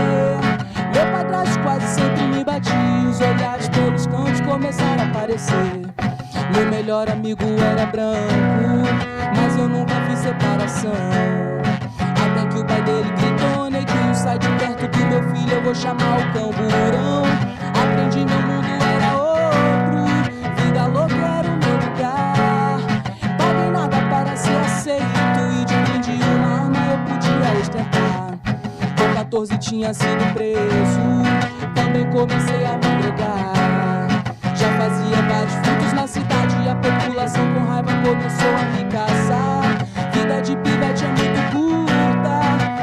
Meu padrasto quase sempre me batia, os olhares pelos cantos começaram a aparecer. Meu melhor amigo era branco, mas eu nunca fiz separação. Até que que o pai dele gritou: neguinho, sai de perto do meu filho, eu vou chamar o camburão. Aprendi, meu mundo era outro, vida louca era o meu lugar. Paguei nada para ser aceito e de brinde uma arma eu podia ostentar. Com 14 tinha sido preso, também comecei a me drogar. Já fazia vários frutos na cidade e a população com raiva começou a me caçar. Vida de pivete é muito curta,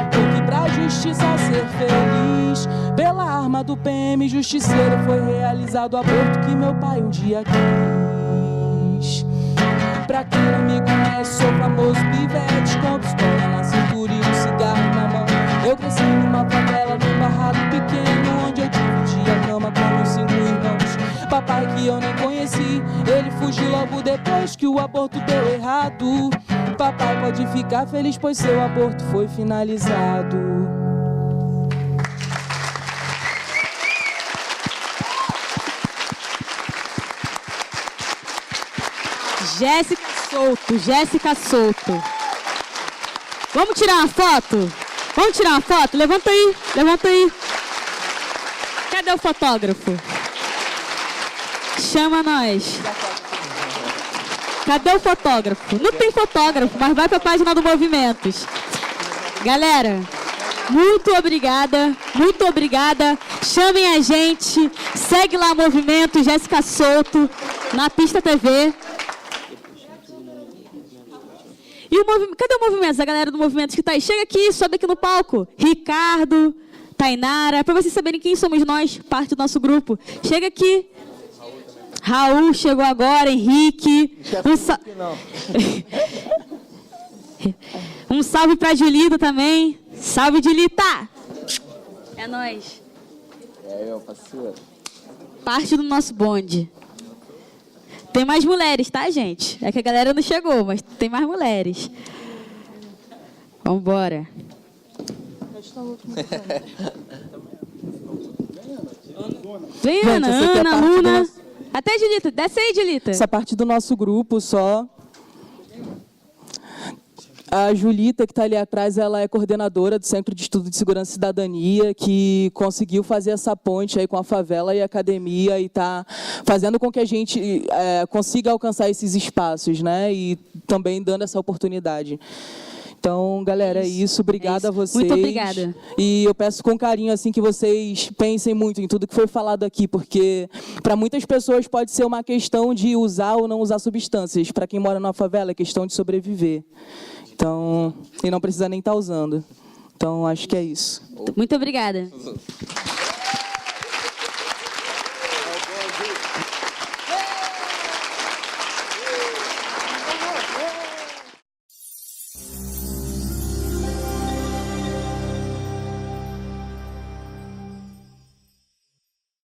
tem que ir pra justiça ser feliz. Pela arma do PM justiceiro foi realizado o aborto que meu pai um dia quis. Pra quem não me conhece, sou famoso pivete, com pistola na cintura e um cigarro na mão. Eu cresci numa favela, num barraco pequeno, onde eu dividia a cama com meus 5 irmãos. Papai que eu nem conheci, ele fugiu logo depois que o aborto deu errado. Papai pode ficar feliz, pois seu aborto foi finalizado. Jéssica Souto. Vamos tirar uma foto? Vamos tirar uma foto? Levanta aí. Cadê o fotógrafo? Chama nós. Cadê o fotógrafo? Não tem fotógrafo, mas vai para a página do Movimentos. Galera, muito obrigada. Chamem a gente. Segue lá o Movimento, Jéssica Souto, na Pista TV. E o movimento, cadê o Movimento? A galera do Movimento que tá aí. Chega aqui, sobe aqui no palco. Ricardo, Tainara, para vocês saberem quem somos nós, parte do nosso grupo. Chega aqui. Raul chegou agora, Henrique. Um salve pra Julita também. Salve, Julita! É nóis. Parceiro. Parte do nosso bonde. Tem mais mulheres, tá, gente? É que a galera não chegou, mas tem mais mulheres. Vambora. Vem, Ana, Luna. Até, Julita. Desce aí, Julita. Essa parte do nosso grupo só. A Julita, que está ali atrás, ela é coordenadora do Centro de Estudo de Segurança e Cidadania, que conseguiu fazer essa ponte aí com a favela e a academia e está fazendo com que a gente consiga alcançar esses espaços, né? E também dando essa oportunidade. Então, galera, é isso. Obrigada a vocês. Muito obrigada. E eu peço com carinho assim que vocês pensem muito em tudo que foi falado aqui, porque para muitas pessoas pode ser uma questão de usar ou não usar substâncias. Para quem mora na favela é questão de sobreviver. Então, e não precisa nem estar usando. Então, acho que é isso. Muito obrigada.